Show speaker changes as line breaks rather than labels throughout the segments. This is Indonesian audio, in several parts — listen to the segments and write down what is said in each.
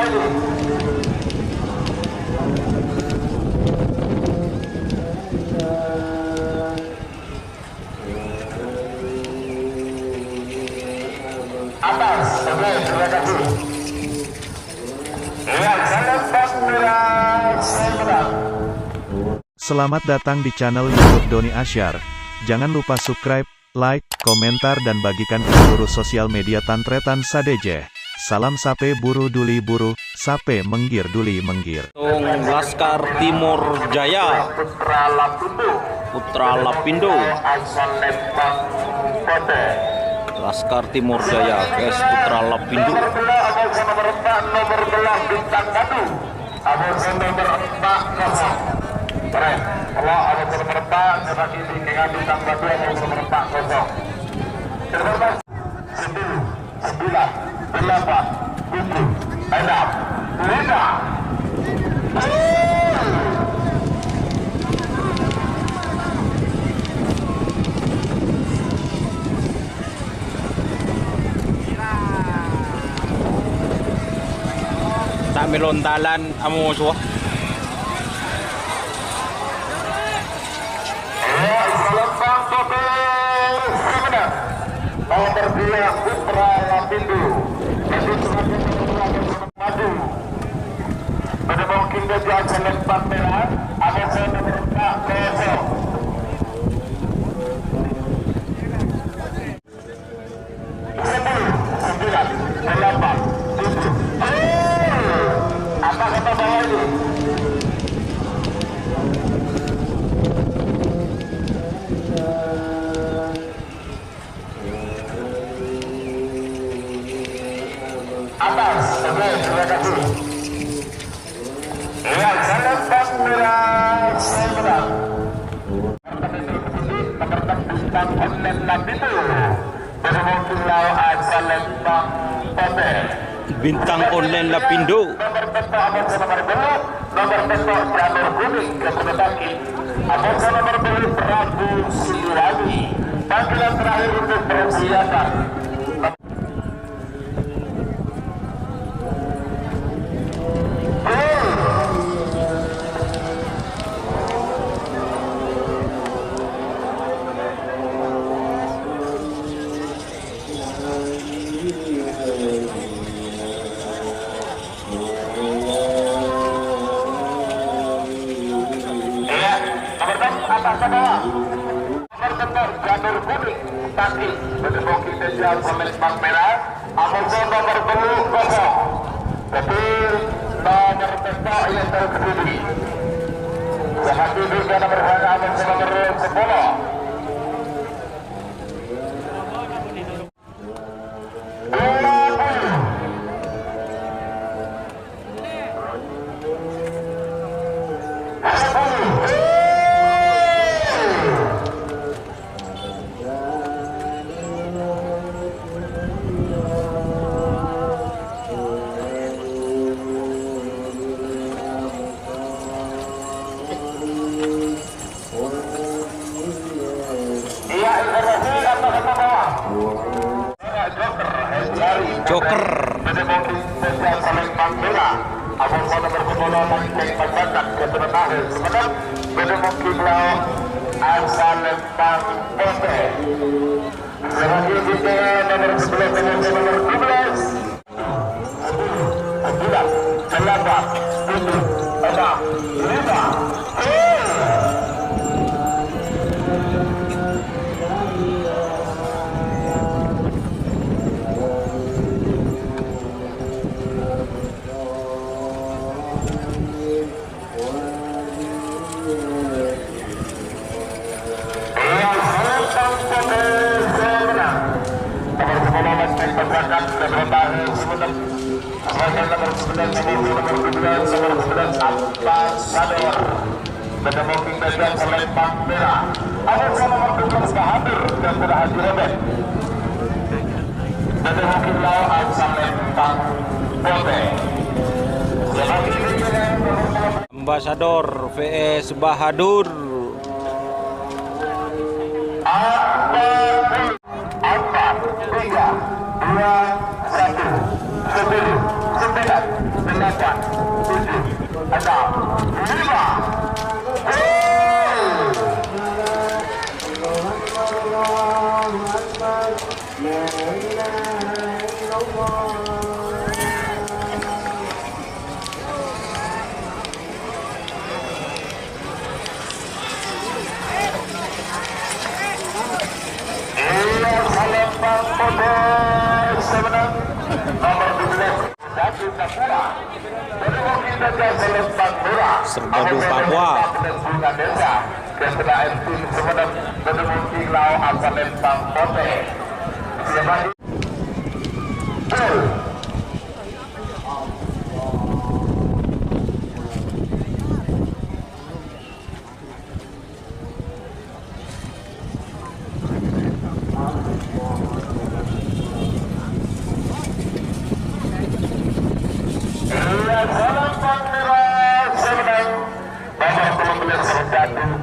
Atas, oke, terima kasih. Ya, selepas merah, saya.
Selamat datang di channel YouTube Doni Asyar. Jangan lupa subscribe, like, komentar dan bagikan ke seluruh sosial media Tantretan Sadejeh. Salam sape buru duli buru, sape menggir duli menggir.
Laskar Timur Jaya, Putra Lapindo. Laskar Timur Jaya, guys, Putra Lapindo.
Nomor belah bintang batu. Abang nomor 4 keren. Kalau ada nomor 4 sebagai dengan bintang batu yang nomor 4 kosong. Terdapat 10, 9, 8, 7, 6, 5.
Tak melontalan amo suah.
Nomor 2 Putra Lapindo. Maju. Pada mungkin dia selempang merah. Ada saya nomor 4 kosong. Apa kata bawah ini? Atas, oke, terima kasih. Ya, selepas merah, saya menang. Pekerjaan bintang online Lapindo. Bermungkin lawan selempang Pote.
Bintang online Lapindo.
Nomor petok abang nomor beluk, nomor petok jalur kuning ke Bukit. Abang nomor beluk Prabu Siliwangi. Panggilan terakhir untuk persiapan. Atas ke bawah. Nomor betul jalur kuning kaki berdemoki sejauh pemilik bang merah. Abang nomor belum kosong. Tapi nomor betul yang terkendali. Sangat duduk dan nomor harga abang nomor 10.
Joker.
Abang nomor 10 lagi pacakan ke terakhir. Kemudian berdemoki lawan asal lempang Pote. Selanjutnya nomor 11 dengan nomor 12. 9, 8, 7, 6, 5. Berdemoking bagian selempang merah. Ada nomor 12 hadir dan sudah hadir Robert. Berdemoking lawan selempang Pote.
Ambasador VS Bahadur.
4, 3, 2, 1, 10, 9, 8, 7, 6, 5, 4, 3, 2, 1.
Serbadu Papua.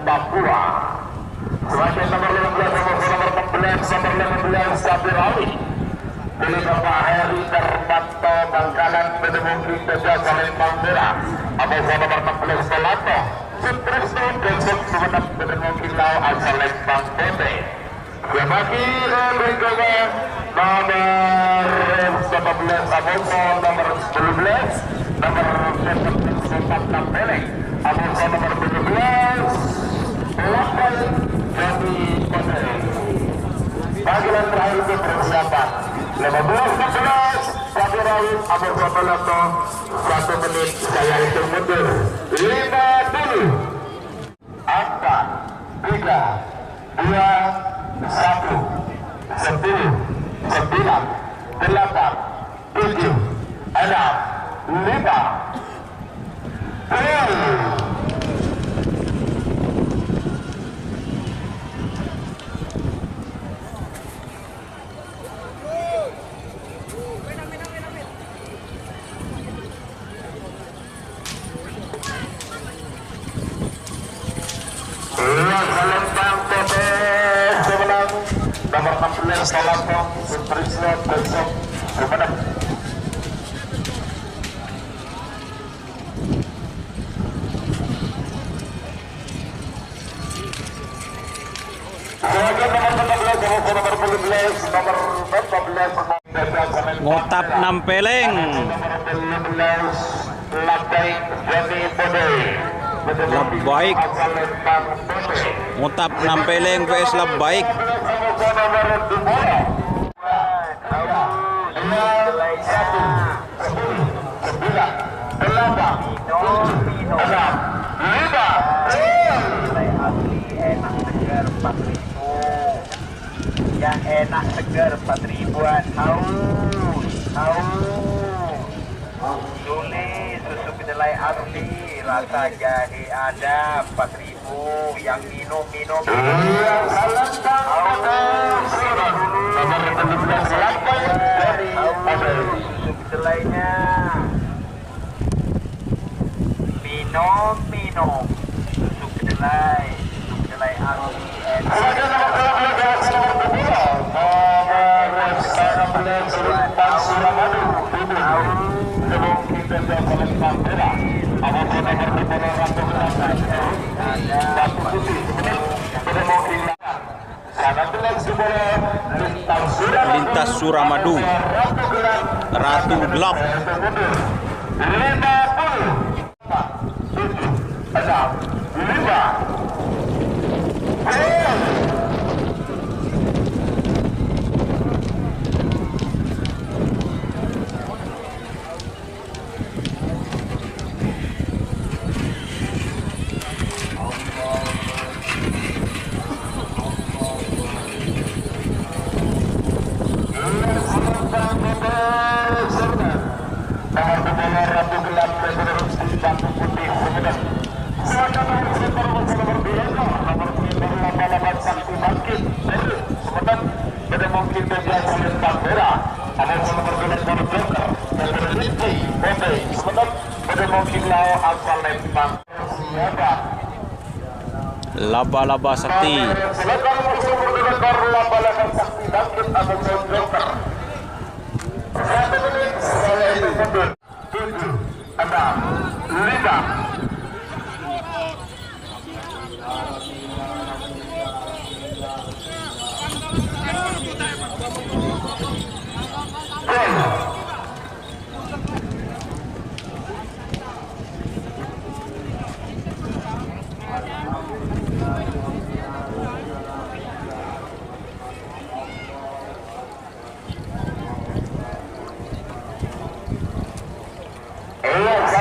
Papua. Sebagai nomor 15, nomor 16, Sabir Ali. Pilih Bapak Heri Darmanto Bangkalan Bedemungki Teja Salembang Merah. Abang nomor 16 Solato. Sutrisno Desuk Sumenep Bedemungki Lau Asalembang Pete. Sebagi berikutnya nomor 19 Abonso, nomor 12, nomor 14 Peleng. Abonso nomor 17 Lapal Jati Pondere. Panggilan terakhir untuk persiapan 15-16 Satu rawit Abonso Pelato 1 menit saya hitung mundur 50 angka 3 2 1 10 9 8 7 6 5 4 3 2 1 Salembang Pete semenang nomor 16 Solato Sutrisno Desuk Sumenep. Nomor 14
Ngotap Nampeleng. Baik. Ngotap Nampeleng vs Baik.
Yang enak segar 4.000-an. Tulis susu kedelai asli rasa jahe ada 4.000. Yang minum susu kedelainya minum susu kedelai asli
Lintas Suramadu. Ratu Gelap.
5
Laba-laba sakti.
Lima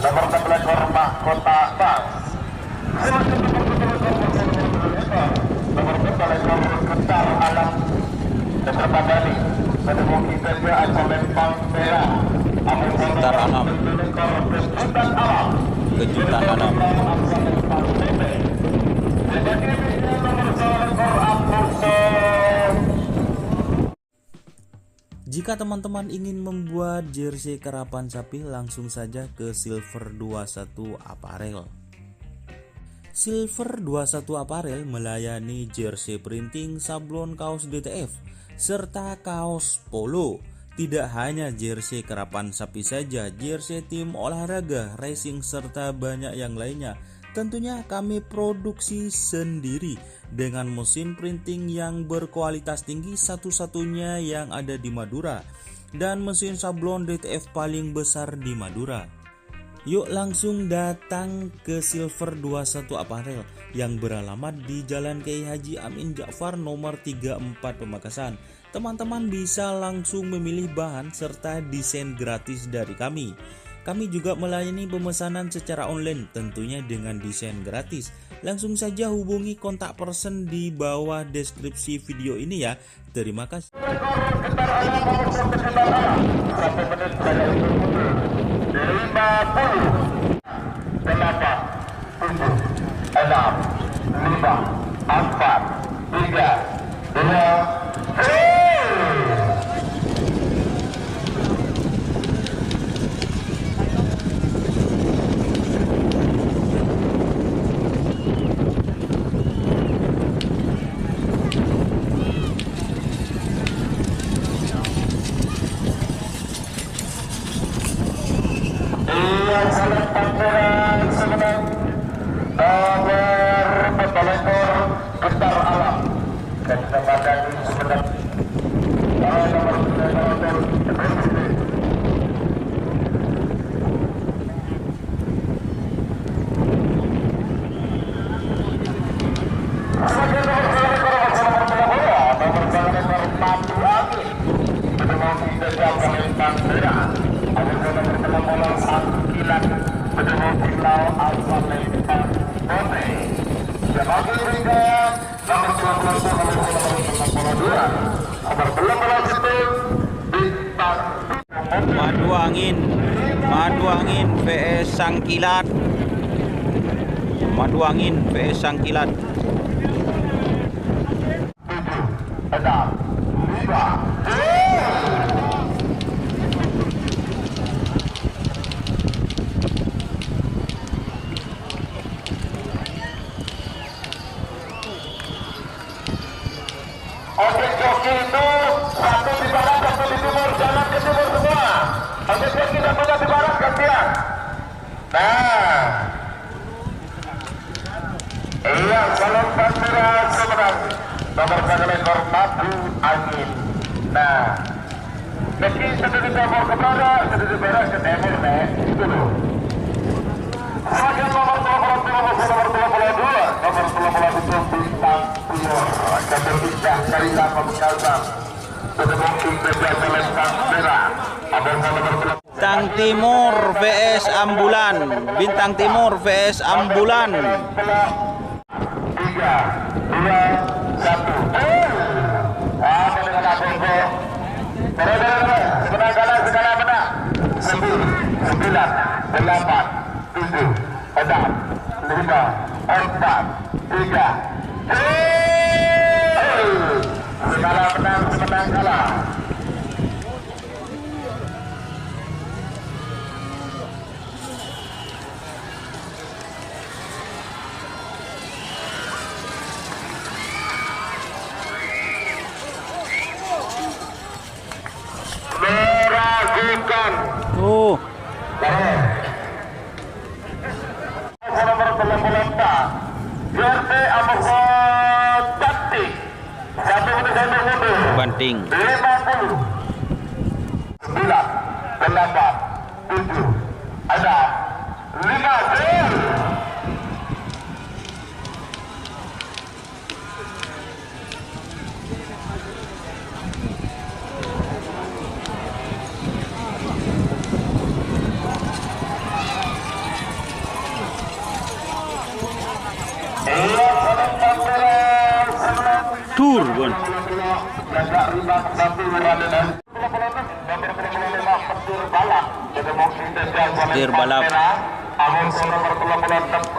Nomor 16 Mahkota Bang. Nomor 16 Kentar Alam beserta Bali menemukan saja asal Lempang Merah.
Kentar Alam. Kejutan Alam.
Jika teman-teman ingin membuat jersey karapan sapi, langsung saja ke Silver 21 Apparel. Silver 21 Apparel melayani jersey printing, sablon kaos DTF, serta kaos polo. Tidak hanya jersey karapan sapi saja, jersey tim olahraga, racing, serta banyak yang lainnya. Tentunya kami produksi sendiri dengan mesin printing yang berkualitas tinggi, satu-satunya yang ada di Madura, dan mesin sablon DTF paling besar di Madura. Yuk langsung datang ke Silver 21 Apparel yang beralamat di Jalan Kiai Haji Amin Ja'far nomor 34 Pamekasan. Teman-teman bisa langsung memilih bahan serta desain gratis dari kami. Kami juga melayani pemesanan secara online, tentunya dengan desain gratis. Langsung saja hubungi kontak person di bawah deskripsi video ini ya. Terima kasih.
Madu angin vs Sangkilat. Madu angin vs Sangkilat.
Objek joki itu satu di barat, satu di timur, jalan ke timur semua. Objek joki dan punya di barat gantian. Nah, iya, kalau Bandera Semarang nomor 1 ekor Madu Angin. Nah, meski sudah di timur ke barat, sudah di barat ke timur, itu loh. Bagian nomor 22, nomor 22 bintang timur akan berbincang dari lama Pamekasan. Sudah mungkin terjadi Lempang Merah. Ada nomor
Bintang Timur vs Ambulan. Bintang Timur vs Ambulan.
3, 2, 1. Apa dengan Abonggo? Menang kalah segala menang. 10, 9, 8, 7, 6, 5, 4, 3. Segala menang, semenang kalah. Meragukan.
Oh,
Nomor 94 JRT Abonggo cantik. 1 menit mundur.
banting.
50, 9, 8, 7, 6, 5, gol.
Tur, Bun. Petir balap.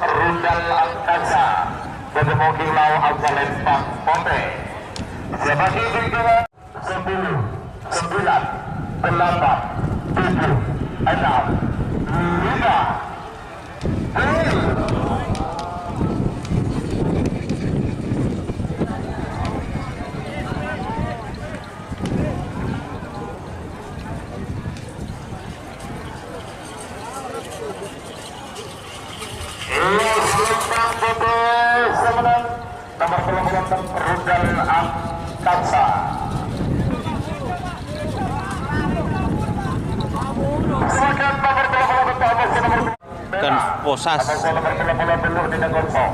Rundal Angkasa. Kedemoki Lau Azalempang Pote. Sebagai bimbingan 10, 9, 8, 7, 6, 5. Nomor 96 Rundal Angkasa. Silakan nomor 98
Kan posas
nomor 90 di Negoro.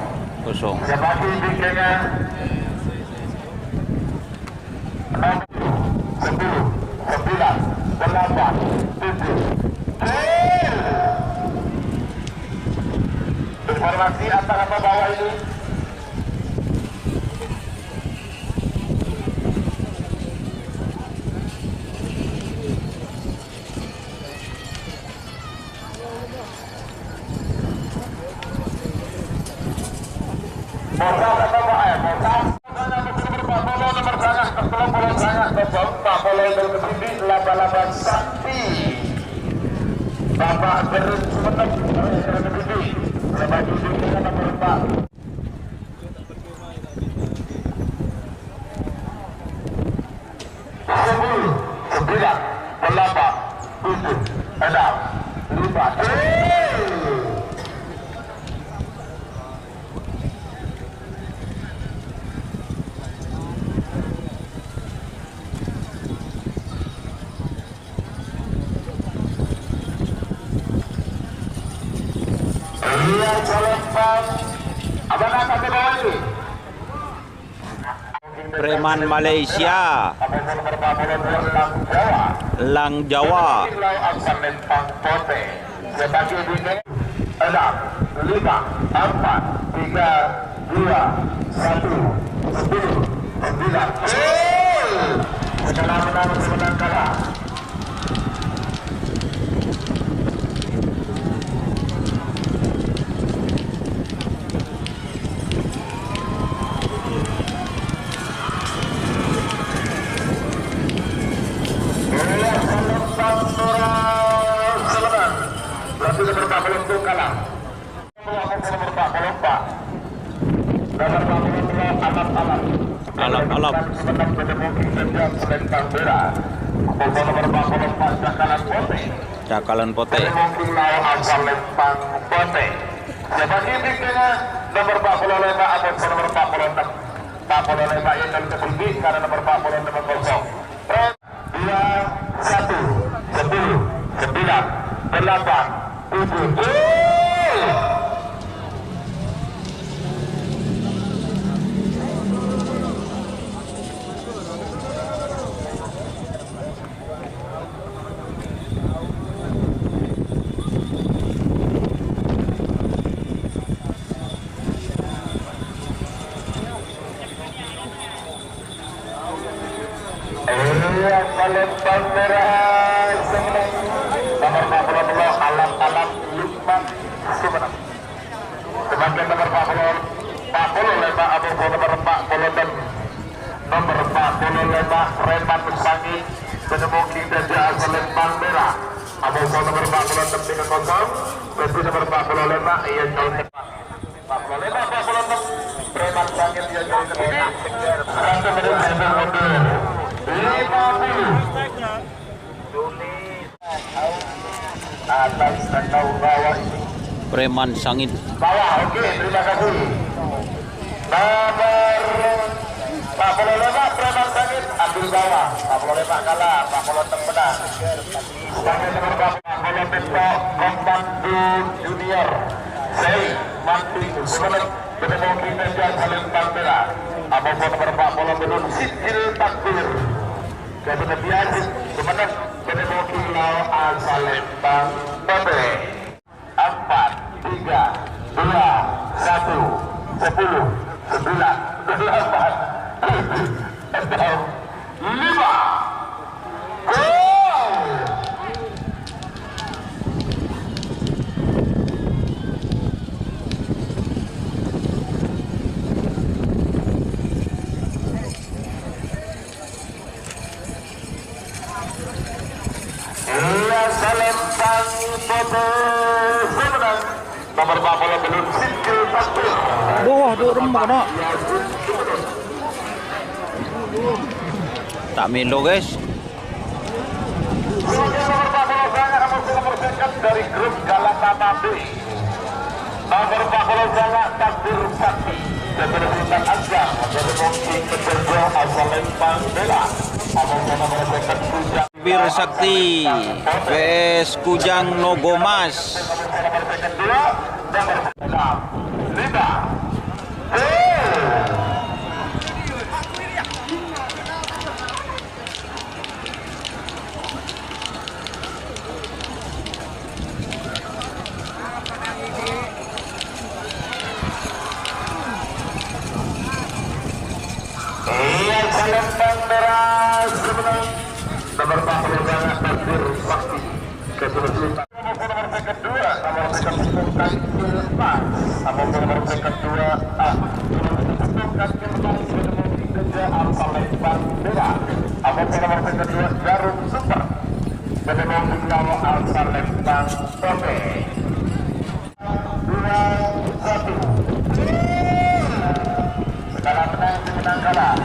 kosong.
Sebagai bikinnya 10, 9, 8, 7. Informasi antara apa bawah ini. Bosas atau Pak ya? Bosas. Nomor sangat tertolong sangat kosong. Pak Polo dari Kediri 88 Sakti. Bapak Gerun Sumenep dari Kediri. Sebagai bimbingan nomor 4. 10, 9, 8, 7, 6, 5. Yang selepas abang akan ke bawah ini.
Preman Malaysia, Lang Jawa.
Sebagai bimbingan 6, 5, 4, 3, 2, 1, 10, 9. Setelah menang semenang kalah. Berarti nomor 40 kalah. Nomor 44. Nomor 42 alat-alat.
Alap-alap.
Semenang Kedemoki Sejak Selentang Bera. Nomor 44 Jakalan Pote.
Cakalan Pote.
Kedemoki Lau Azal Lempang Pote. Sebagai bimbingan nomor 45 atau nomor 46. 45 yang tertinggi karena nomor 46 kosong. 2, 1, 10, 9, 8, 7. Iya, Palembang merah semenang nomor 42 Alam Lukman Sumenang. Sebagai nomor 45 Abu nomor 46 nomor 45 Reman Sangi menemuki Gajah Palembang merah. Abu nomor 46 dengan kosong. Besi nomor 45 ia jauh depan. 45 Reman Sangi ia jauh depan. 1 menit mundur. 50 atas atau bawah ini
Preman Sangit.
bawah. Oke, terima kasih. Nomor 45 Preman Sangit ambil bawah. 45 kalah, 46 menang. Sebagai nomor 40 Beto Komando Junior Sei Mantri Sumenep bertemu kita Gajah Palembang merah. Abang nomor 40 Benun Sidil Takbir Kabupaten Biasi Sumenep bertemu Kilau Palembang Bobe. 4, 3, 2, 1, 10, 9, 8, 7, 5. Palembang Bobe Sumenep nomor 40 Benun Sidil Takbir.
Wah, duk remuk nak. Tak milo guys.
Nomor 40 sangat nomor second dari grup Galatama B. Nomor 40 sangat Takbir Sakti dan berhubungan Azam dari Mungkin Kecerjo Palembang merah. Nomor second Kujang
Bir Sakti vs Kujang Nogomas.
nomor second 2 nomor 6, 5. Iya, Palembang merah sebenarnya nomor 40 sangat Takbir Sakti kesulitan. Nomor second 2 nomor second Sultan Kilmas nomor second 2 Sultan Kilmas menemui Gajah Palembang merah. Nomor second 2 Jarum Super menemui Kilau Palembang Bobe. 2-1 skala menang kalah.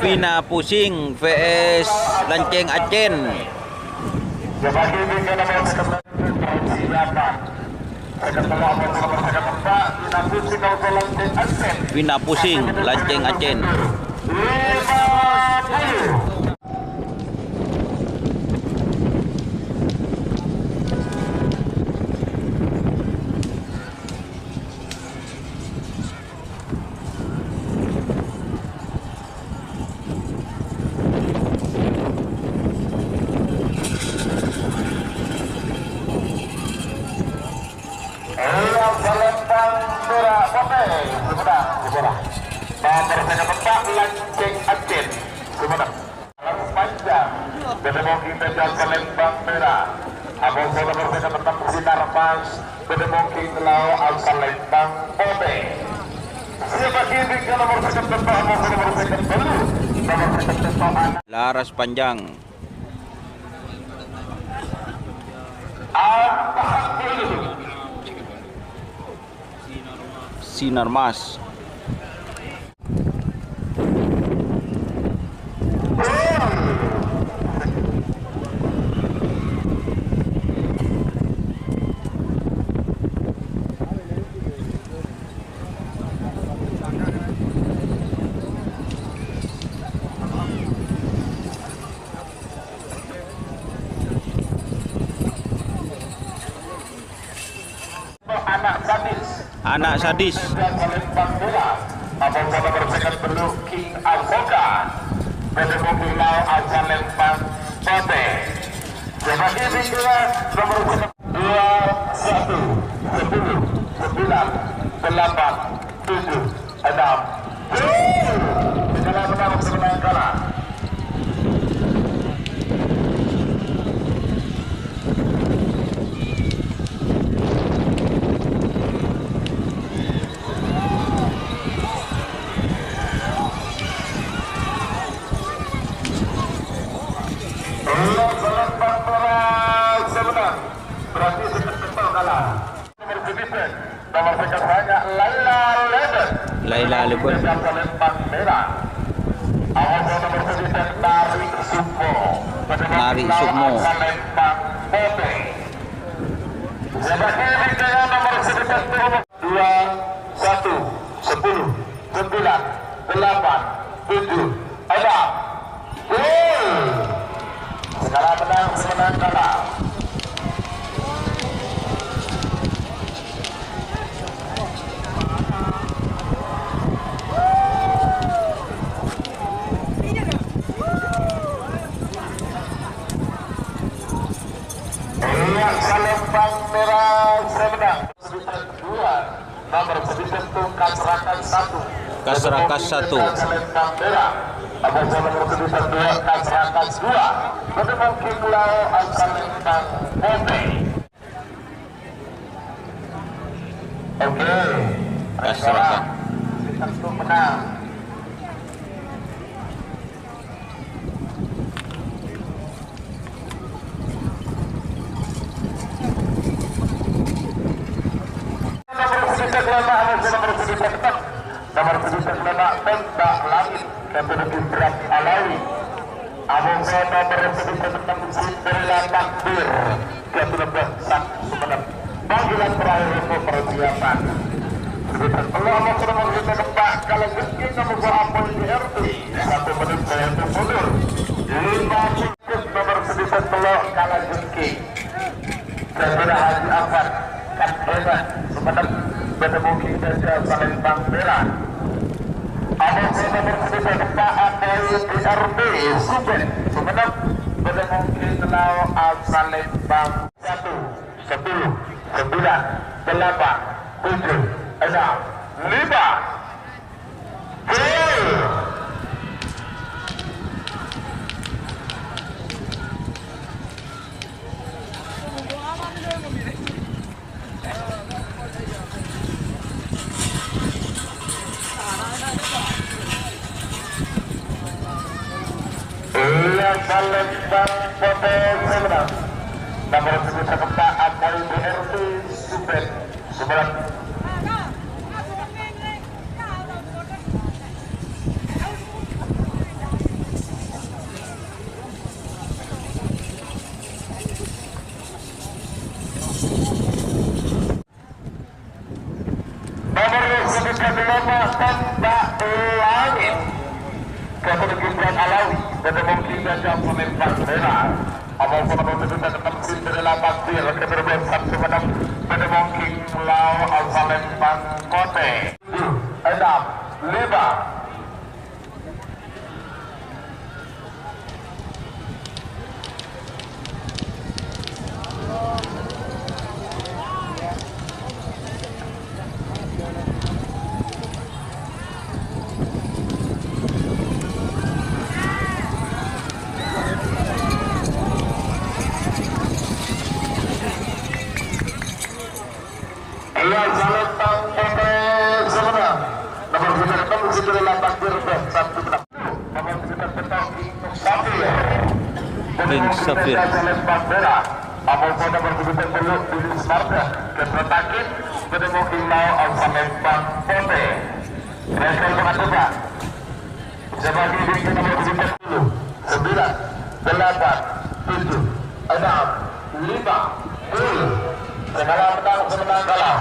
Vina Pusing vs Lanceng Acen. Vina Pusing Lanceng Acen.
Palembang merah Bobe Sumenep dibola. Nomor second tempat Lanceng Acen Sumenep. Panjang bertemu kita Palembang merah. Abang nomor second tempat Sinar Mas bertemu Kilau Palembang Bobe. Siapa kini ke nomor second tempat nomor second belum nomor second tempat
Laras Panjang.
40
Sinar Mas.
anak gadis
Anak sadis.
Abang nomor second belum King Avoka. Pada mobil mau akan lempar Pote. Sebagai kedua nomor 2, 1, 10, 9, 8, 7, 6. Segala menang semenang kalah. Berarti sebentar kalah. Nomor 9, nomor sekian banyak Laila Lebon. Lempang merah. Awal nomor 9 Nari Sukmo. Lempang Pote. Sebagai dengan nomor 9 2, 1, 10, 9, 8, 7, 6. Segala menang semenang kalah. Lempang merah semenang 2, nomor 9 Kasrakas 1. Lempang merah. Abang nomor 2 Kasrakas 2. Pada mungkin pulau asal lempang Pote. Oke.
Kasrakas.
Satu menang. Nomor 9 Tembak Langit Keturunan Berat Alawi. Abang nomor 9 Cinderella Takbir Keturunan Sumeneb. Panggilan terakhir untuk persiapan. Allah mau kita tempat kalau mungkin nomor apa di RT 1 menit saya mundur. 5 tikus nomor 9 Telok Kala Jengking. Keturunan Haji Afan Kadena Sumeneb. Pada mungkin saja Palembang merah. Abang nomor 9 Pak Apoy DRB Suben Sumeneb. Pada mungkin telau Palembang 1, 10, 9, 8, 7, 6, 5. Palembang Pote semenang. Nomor 9 Pak Apoy DRB Suben Sumeneb. Tembak Langit Keturunan Alawi. Pada mungkin saja Palembang merah. Abang nomor 7 tetap Cinderella Takbir Keturunan Sumeneb. Pada mungkin pulau Palembang Pote. 6, 5. Palembang Pote semenang. Nomor 9 Cinderella Takbir 1 menang. Nomor 9 King Safir. Palembang merah. Abang nomor 9 belum Bilis Marta Ketratakin. Pada mungkin mau Palembang Pote. Rekor mengatur sebagai diri nomor 10, 9, 8, 7, 6, 5, 10. Segala menang semenang kalah.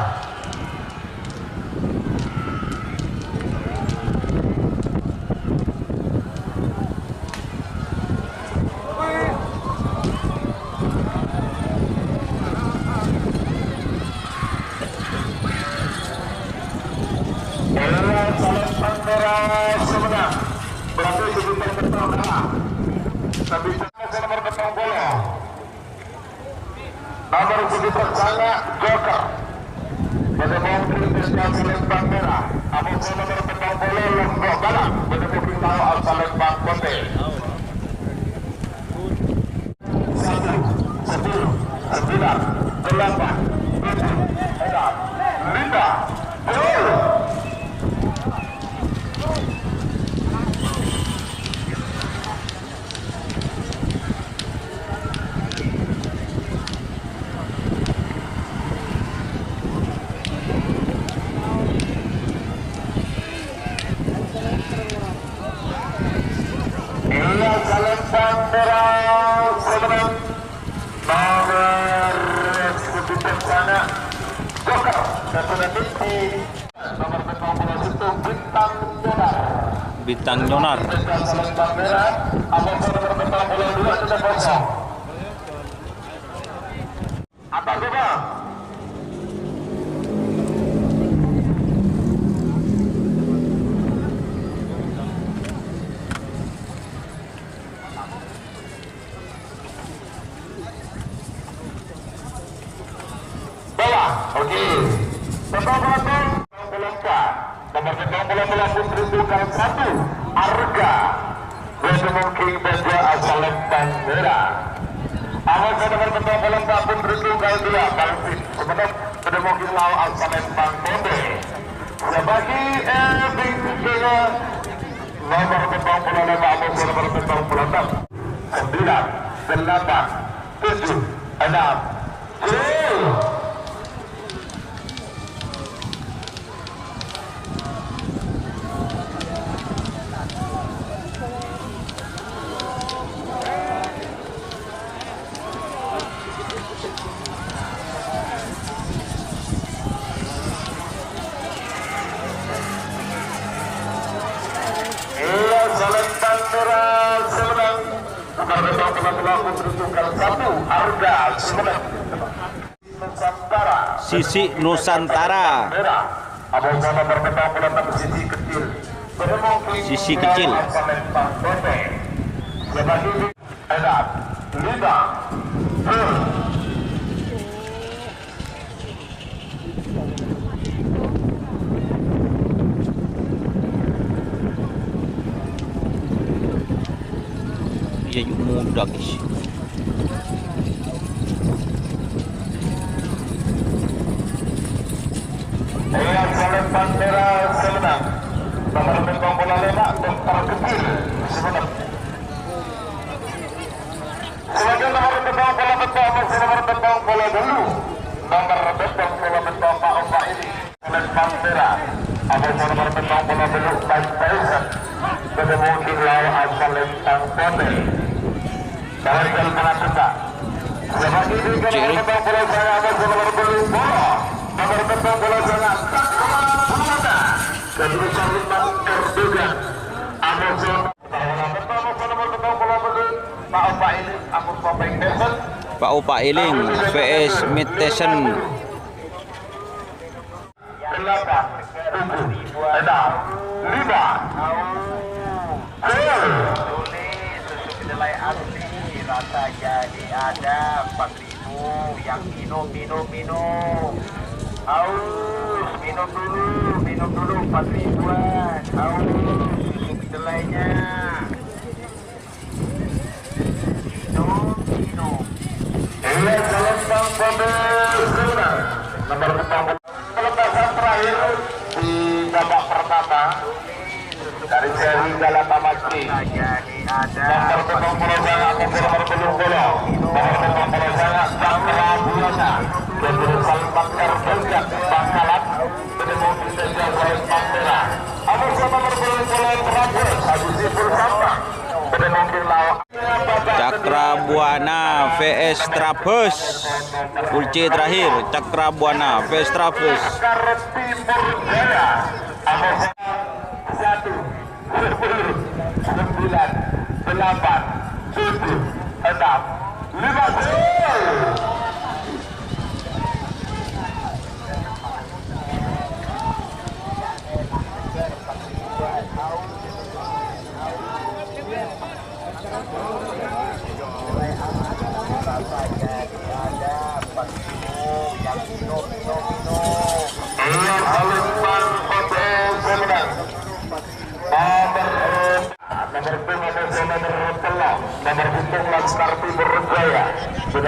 nomor 17 sana Joker pada mobil Desya Palembang Merah, nomor petang bola Lombok Balang pada mobil Al Palembang Putih. 1, 10, 9, 8, 7, 6, 5, 4, 3, 2, 1. Palembang Merah sebenarnya nomor 17 sana Joker satu detik nomor petang bola situ Bintang Nyonar Palembang Merah nomor petang bola 2 sudah kosong apa coba oke, petang bola nomor petang bola putri tunggal 1 Arga Redmond King Beja asal Lempang Merah. Awas nomor petang bola putri tunggal 2 Balfit sebenarnya Redmond King Lau asal Lempang Pondok. Sebagai bingkinya nomor petang bola 5 awas nomor petang bola 6 9 8 7 6
Sisi Nusantara. Sisi kecil. Ya mudah guys.
Palembang Merah sebenarnya nomor petang bola 5 Dokter Kecil sebenarnya sebagai nomor petang bola masih nomor petang bola dulu nomor petang bola Pak Opa ini Palembang Merah ada nomor petang bola belum Tyson pada mungkin lawan asal Lempang Pondok dalam jalan tengah sebagai nomor petang bola saya ada nomor belum bola nomor petang bola sangat kedudukan 5 Erdogan Amazon nomor petang bola belum Pak Opa ini Amazon Topeng Tyson
Pak Opa Iling vs Mid Tyson.
8 7 6 5 susu kedelai asli rasa jadi ada 4.000 yang minum haus minum dulu 4.000-an haus susu kedelainya minum iya Palembang Pondok nomor petang pelepasan terakhir di babak pertama dari seri Galatamaski nomor petang bola sangat nomor belum bola nomor petang bola sangat Cakra Buana kedudukan 4 Erdogan Bangkalan bertemu Desya Palembang Merah nomor belum bola terakhir Haji Sifur Sampang bertemu lawan
Cakra Buana vs Trabus. Kunci terakhir Cakra Buana vs Trabus.
Timur Jaya 1 10 9 8 7 6 5 ada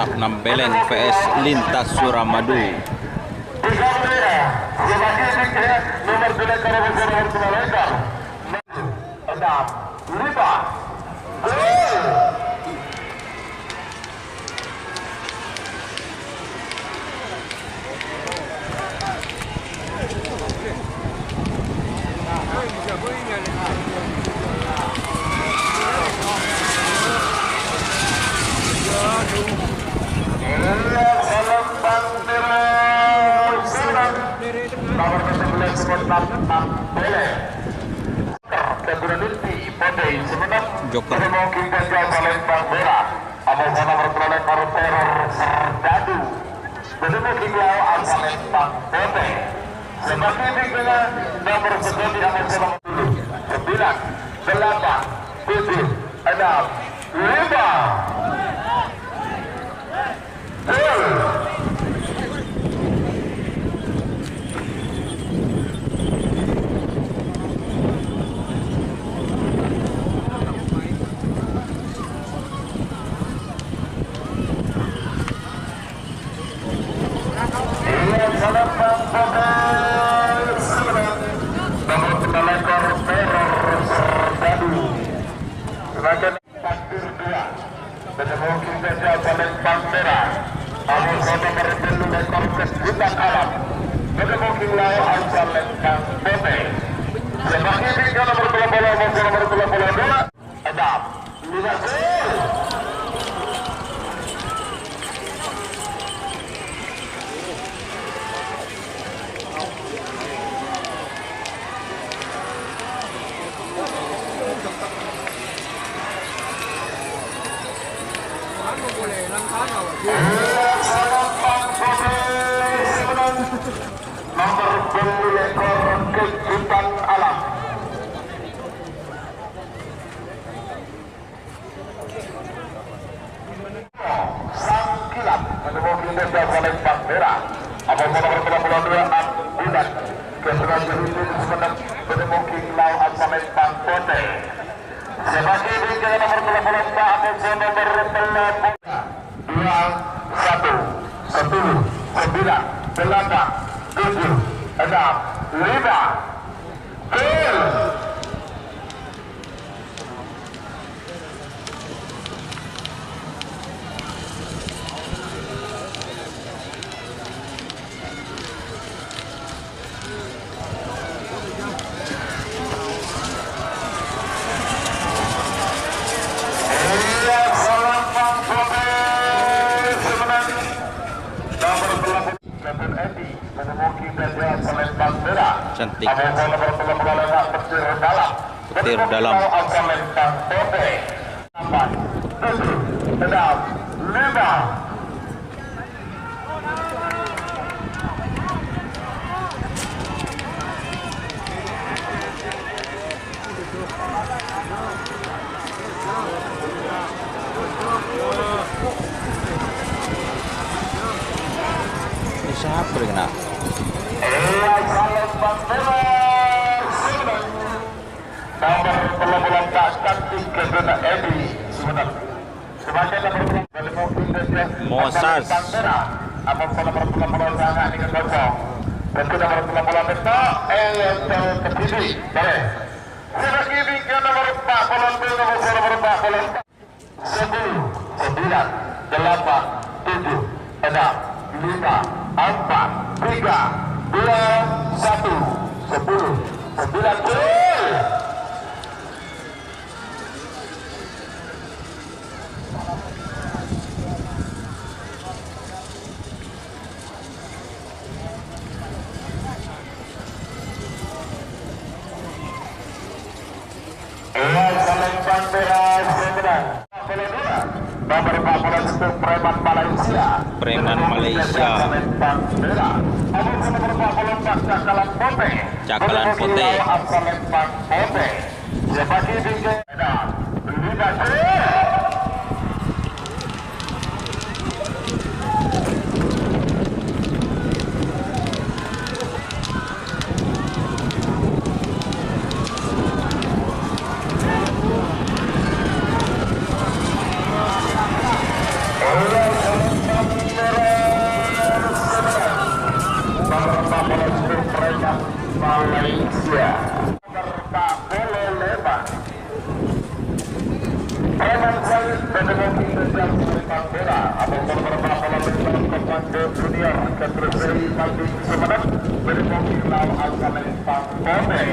Kotak Nampeleng vs Lintas Suramadu. Joker.
Nomor 10 ekor kejutan alam. Sang Kilat menemukan Indonesia oleh Bang Merah. Apabila nomor 32 Abdinan keseluruhan Jurudin menemukan Lau Asmamen Bang Pote. Sebagai bingkai nomor 34 apabila nomor 2 1 10 9 8 7 6 5 Gol.
Cantik. Petir dalam. Siapa yang kena? Mosas. Preman Malaysia. Cakalan Putih.
Malaysia. Tak boleh lebar. Preman Salih menemukan sejak Sultan Bera. Apabila beberapa dalam komando junior keteruseri Maldi Sumeneb menemukan Lau Al-Kamen Pangkone.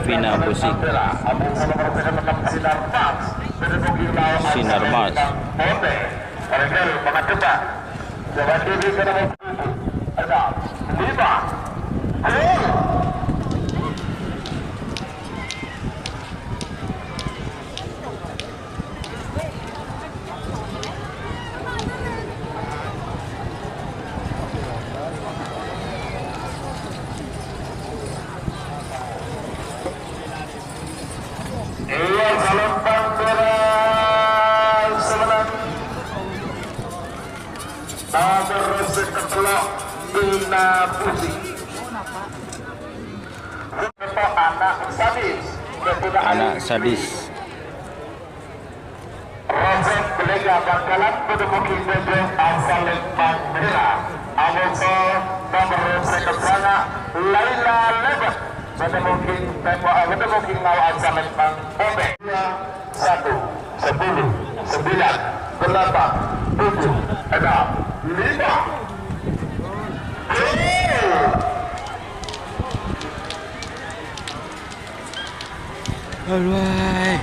Vina Busik. Sinar Mas. Jalan kiri ke nomor 7. 5. Iya, salam panggilan sebenarnya. Nomor seketelok Bina Putih. Anak sadis.
Anak sadis.
Proses belega bakalan menemukan bebek asal Lembang Merah. Awal nomor seketelok Laila Lebat. Menemukan lawan asal Lembang Bebek. 1, 10, 9, 8, 7, 6, 5.
Aduh.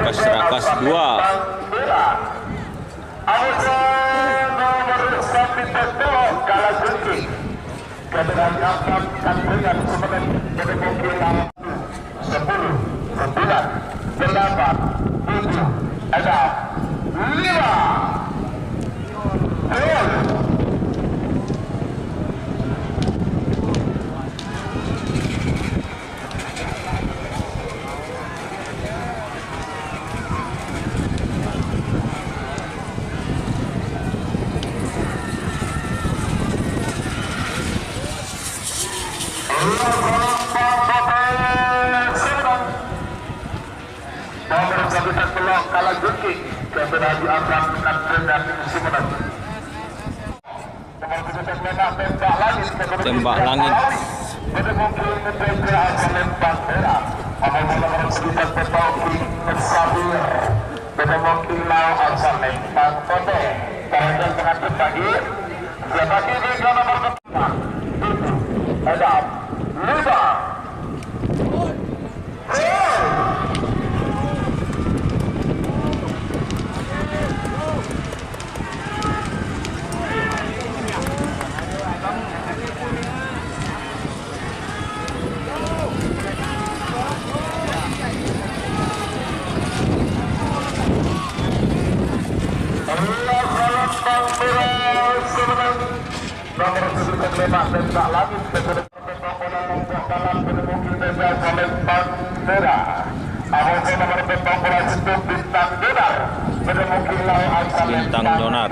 Rakas 2. Tembak langit. Bintang Donar.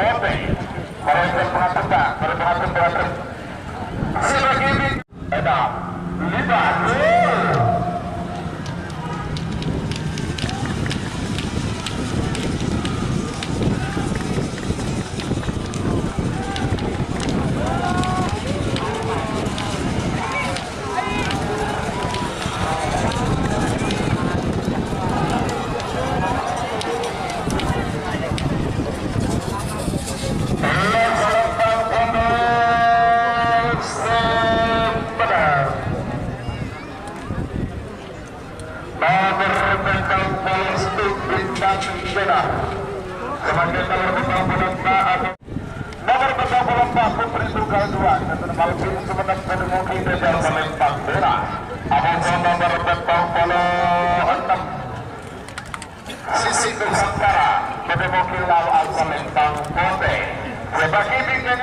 Sisi Nusantara menemukan lawan Selentang Bote. Sebagai bimbingan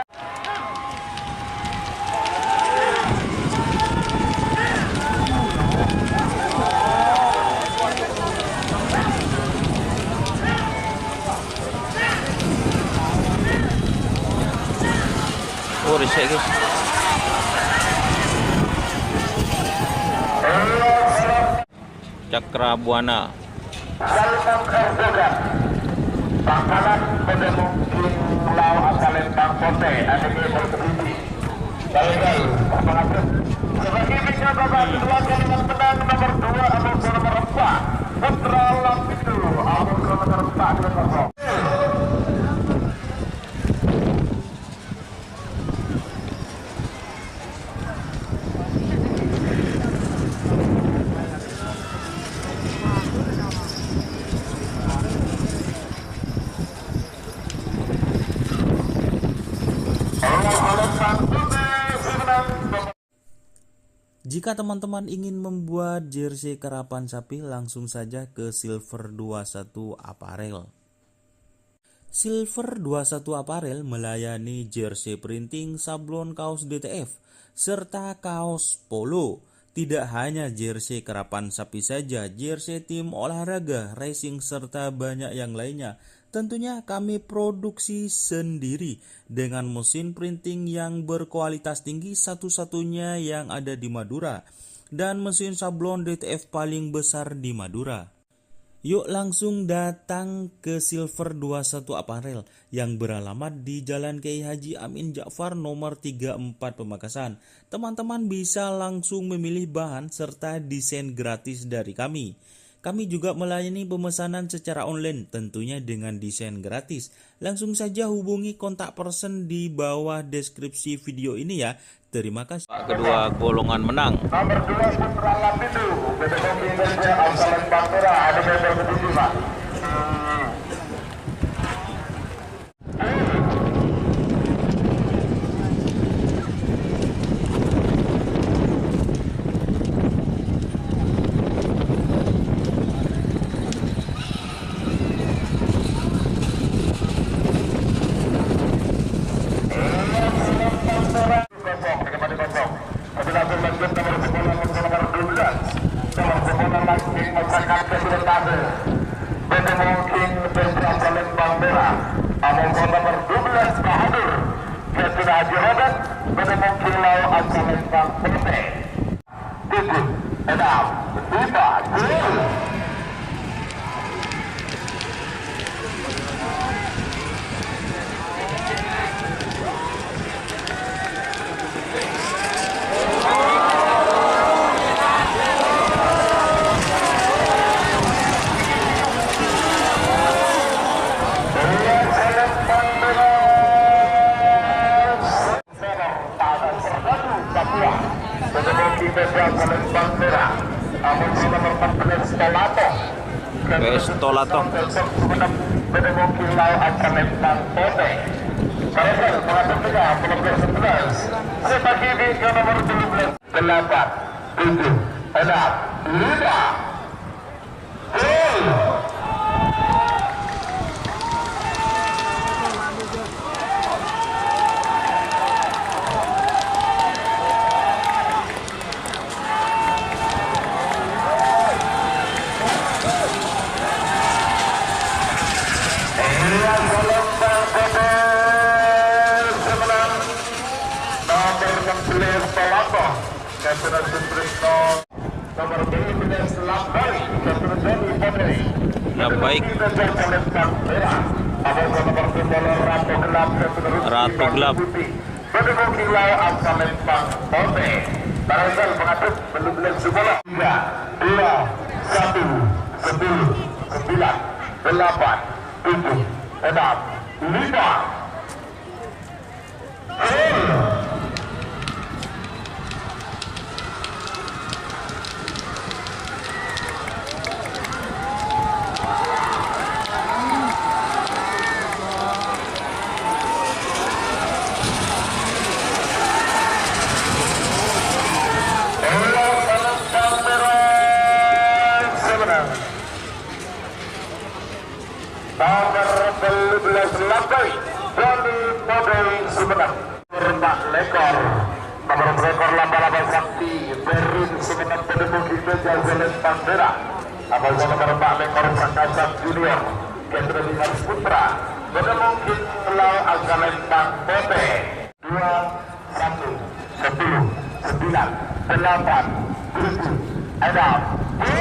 risik guys. Cakra Buana.
Salman Erdogan bakalan menemukan lawan Selentang Bote. Ada yang berbeda. Baik, sebagai bicara babak kedua kalimat menang nomor 2 atau nomor 4 Putra Lampito
Jika teman-teman ingin membuat jersey karapan sapi, langsung saja ke Silver 21 Apparel. Silver 21 Apparel melayani jersey printing, sablon, kaos DTF, serta kaos polo. Tidak hanya jersey karapan sapi saja, jersey tim olahraga, racing, serta banyak yang lainnya. Tentunya kami produksi sendiri dengan mesin printing yang berkualitas tinggi, satu-satunya yang ada di Madura, dan mesin sablon DTF paling besar di Madura. Yuk langsung datang ke Silver 21 Apparel yang beralamat di Jalan Kiai Haji Amin Ja'far nomor 34 Pamekasan. Teman-teman bisa langsung memilih bahan serta desain gratis dari kami. Kami juga melayani pemesanan secara online, tentunya dengan desain gratis. Langsung saja hubungi kontak person di bawah deskripsi video ini ya. Terima kasih.
Kedua golongan menang.
Nomor 2 Putra Lapidu, BTBOK Indonesia Ausalan Bangpera, ada member ke-7 Pak.
PS Tolato. Ya baik. Ratu gelap.
Barangkali pengatur belum sekolah. 3, 2, 1, 10, 9, 8, 7, 6, 5. Lantai dari model Sumenep Pak Lekor nomor rekor laba-laba sakti Berin Sumenep Pedemuki Beja Jalan Bandera abang nomor Pak Lekor Sakasak Junior Kendra Dimas Putra Pedemuki Pulau Agalempang Bote 2, 1, 10, 9, 8, 7, 6,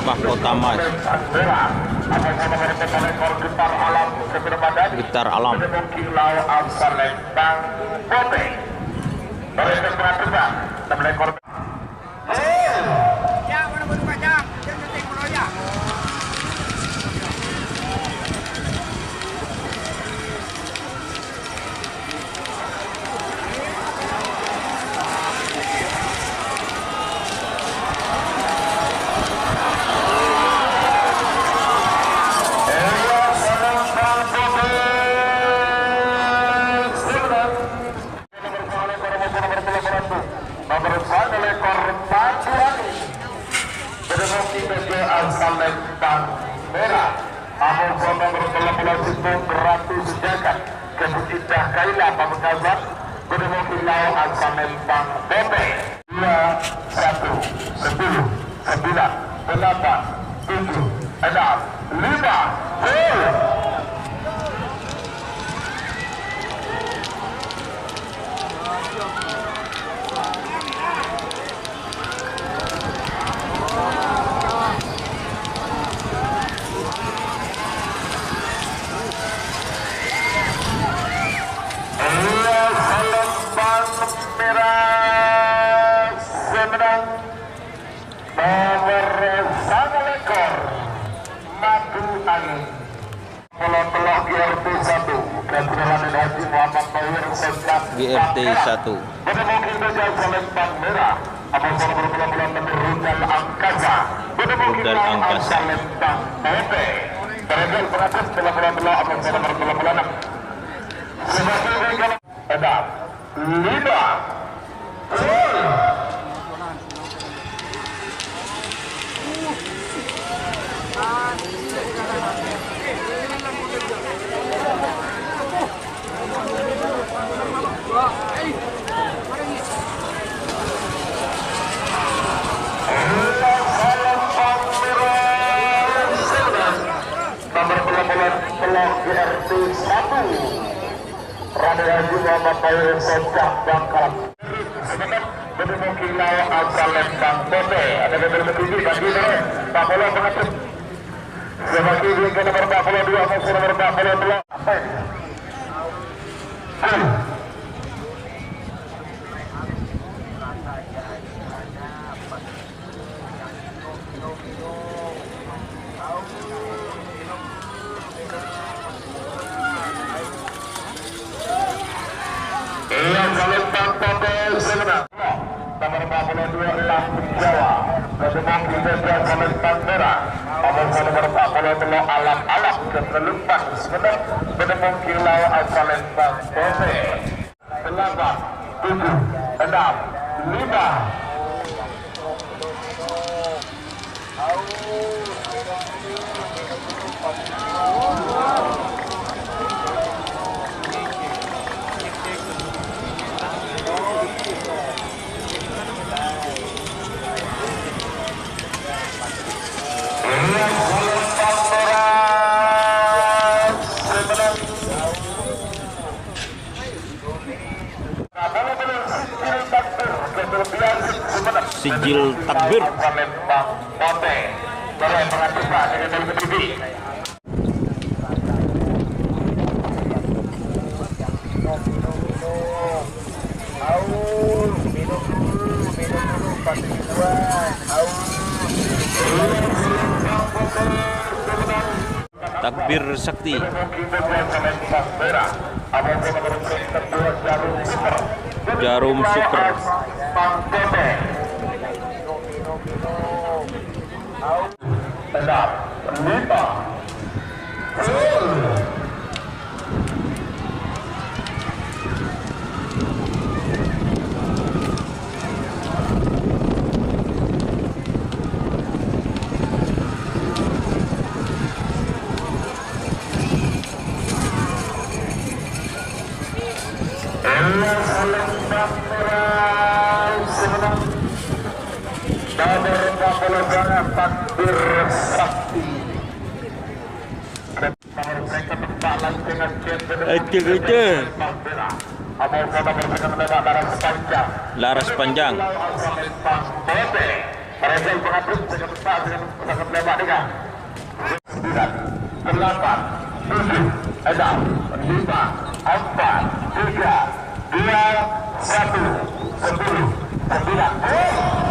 Mahkota Mas. Gitar alam.
Mereka Bung Ratu Sujakan, Kebucidah Kaila Pamekasan, Gubernur Kilau Asal Lembang Bobe. 2, 1, 10, 9, 8, 7, 6, 5, 4. Merah semenang nomor 1 ekor Madu Angin Pelon-pelon GRT 1 Kebenaran Haji Muhammad Tawir Sejak
GRT 1
Menemukan Gajah Selempang Merah Apabila berpelan-pelan Rudal Angkasa
Rudal Angkasa
Selempang Bobe Beragam peratus Pelan-pelan Apabila berpelan-pelan Sebagai Edap 5 GRT 1 Raden Haji Muhammad Tawir Sejak Bangkalan Gubernur Kilau Asal Lembang Bobe. Ada beberapa tinggi bagi Pak Polo mengatur sebagai ke nomor 42 masuk nomor 42 apa ini? Selempang Bobe sebenarnya nomor 42 Lampung Jawa Gabungan Gajah Selempang Merah nomor 42 Alam-alam Keselempang sebenarnya Gabungan Kilau Asal Lembang Bobe 8, 7, 6, 5
Sijil takbir takbir sakti Jarum Super
Sedap 5 takbir sakti.
Laras panjang.
Delapan, 7, 6, 5, 4, 3, 2, 1, 10, 9.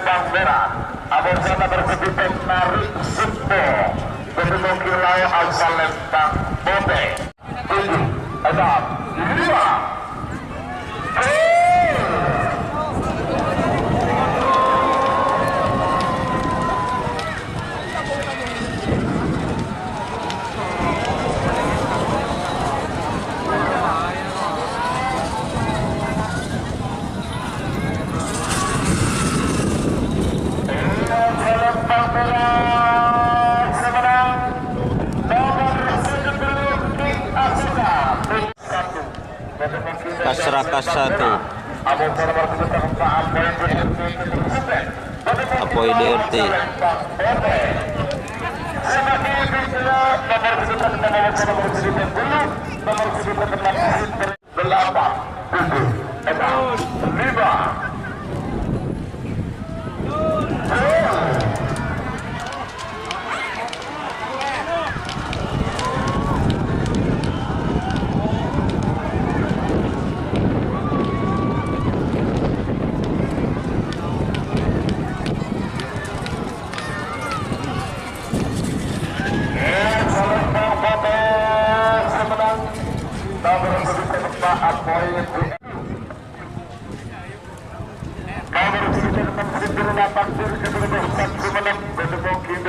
Palembang Merah. Abang sana berkedudukan Narik Sumpo. Kedua Kilau Al Palembang Bobe. 7, 6, 5.
Kasrakas 1 Apoy DRT.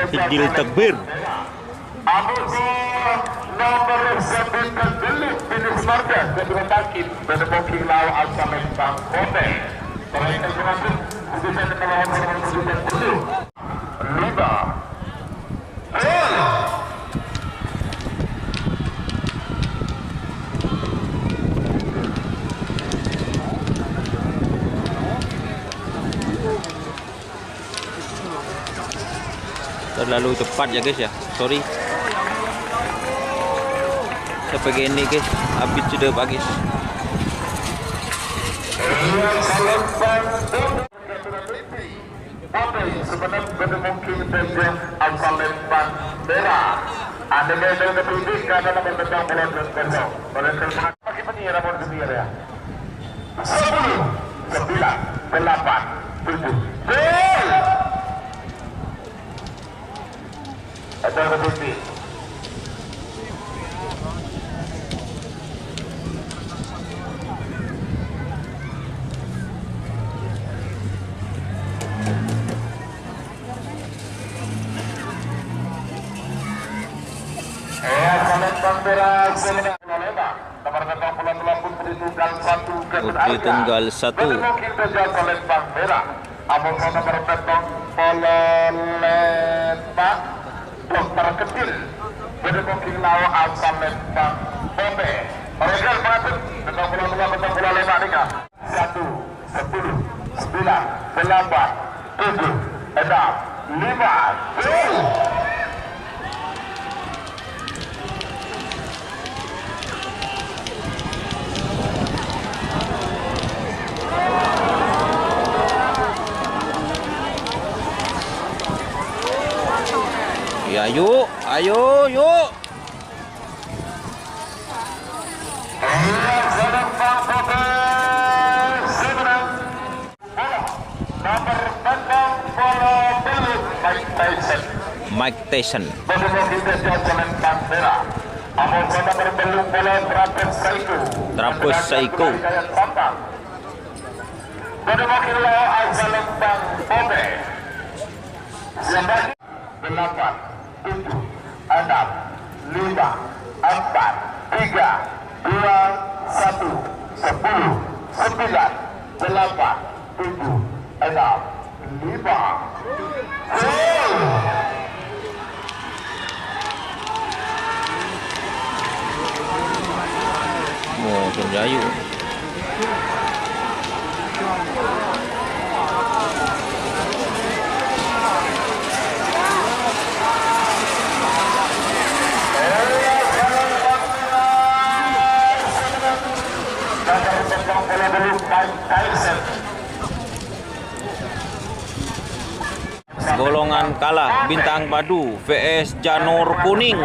Hijil Takbir.
Nomor 9 terdelik finish marker kedua takib pada booking Lau Al Palembang Bobe. Mereka berhasil bisa mengalahkan nomor 7 Liba.
Terlalu cepat ya guys ya, sorry. Sampai ini guys, habis sudah bagus.
Sebenarnya mungkin saja Al Palembang Merah. Ada gaya terpilih karena nomor tentang bulan besok. Mereka pakai penyihir nomor 9 ya. 10, 9, 8, 7. Ada terpilih.
Putri Tunggal 1.
Palembang Merah. Abang nomor petong Pololeta Dokter Kecil. Berdemokil Lau Al Palembang Bobe. Mereka mengatur petong Pololeta nikah. 1, 10, 9, 8, 7, 6, 5.
Ya yuk, ayo yuk. Mike Tyson. Trapus Saiko. Delapan, 7, 6, 5, 4, 3, 2, 1, 10, 9, 8, 7, 6, 5. Mau Jayu. Golongan kalah Bintang Padu vs Janur Kuning.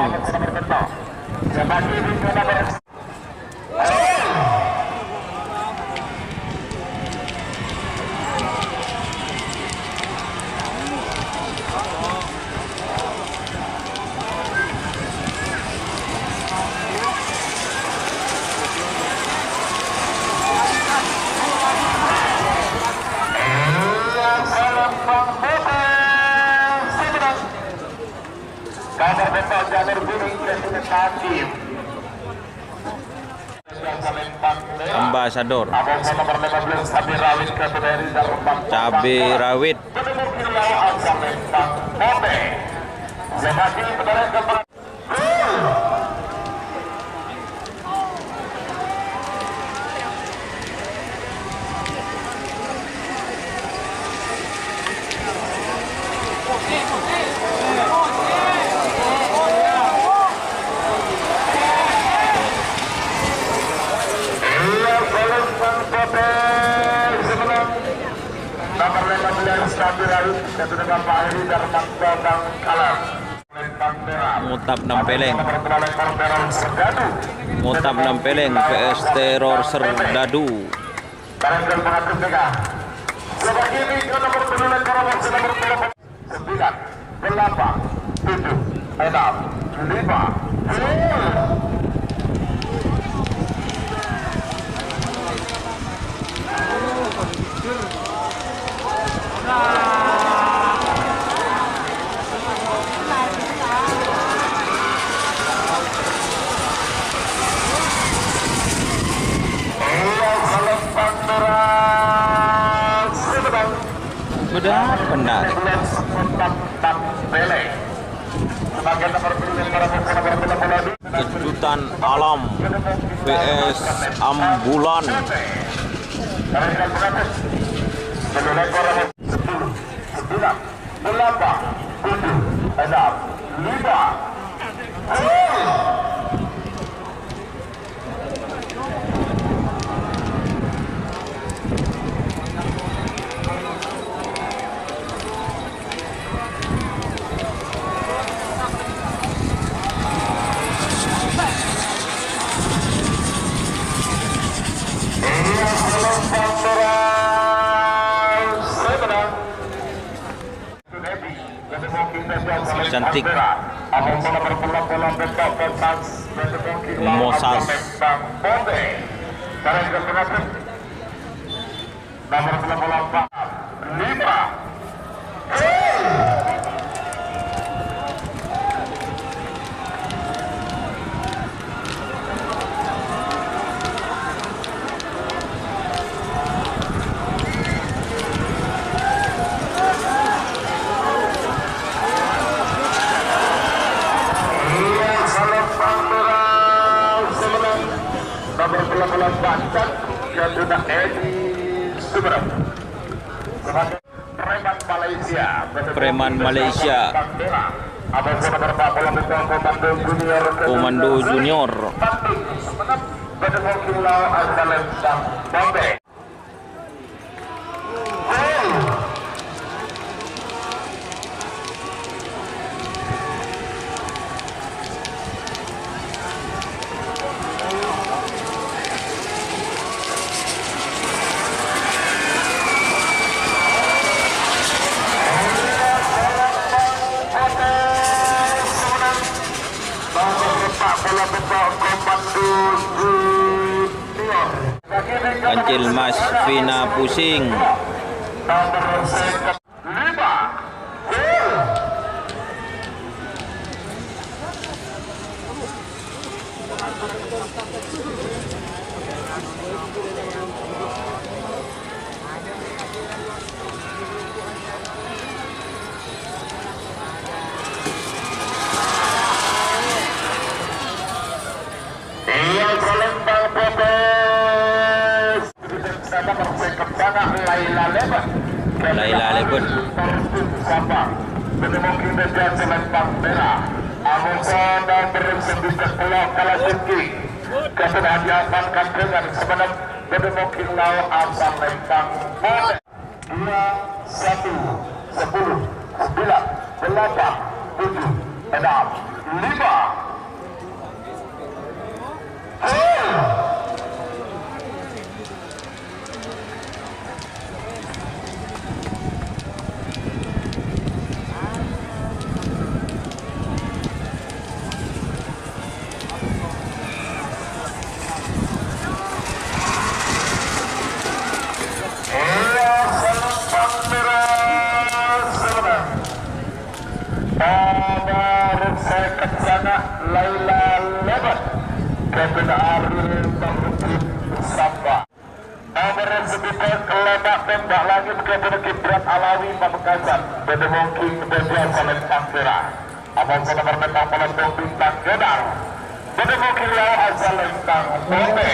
Nomor 4 jalur kuning Presiden Hakim.
Ambasador
Nomor 15 cabai rawit kategori Darmang.
cabai rawit.
Nomor 15 cabai rawit kategori Bapak Heri Darmang Kalang.
Mutap Nampeleng. Mutap Nampeleng PS Teror Serdadu.
Barangkali mengatur tengah. Sebelah kiri ke nomor 9 nomor 9 9 8 7 6 5
Benar, benar. Kejutan alam PS ambulan. Cantik. Mosas.
Nomor 8 5 Banten yang sudah Edi Sumerep sebagai preman Malaysia.
Preman Malaysia. Komando Junior. Kancil Mas Vina pusing. Laila Lebon.
Kencana Laila Lebat, Kevin Aril Mahmudin Samba. Nomor sekitar kelebak tembak langit Kevin Gibran Alawi Pamekasan, Bedemongki Bedia Kolej Ampera. Abang nomor mentang pelotong bintang Gedang, Bedemongki Lau Asal Lintang Bobe.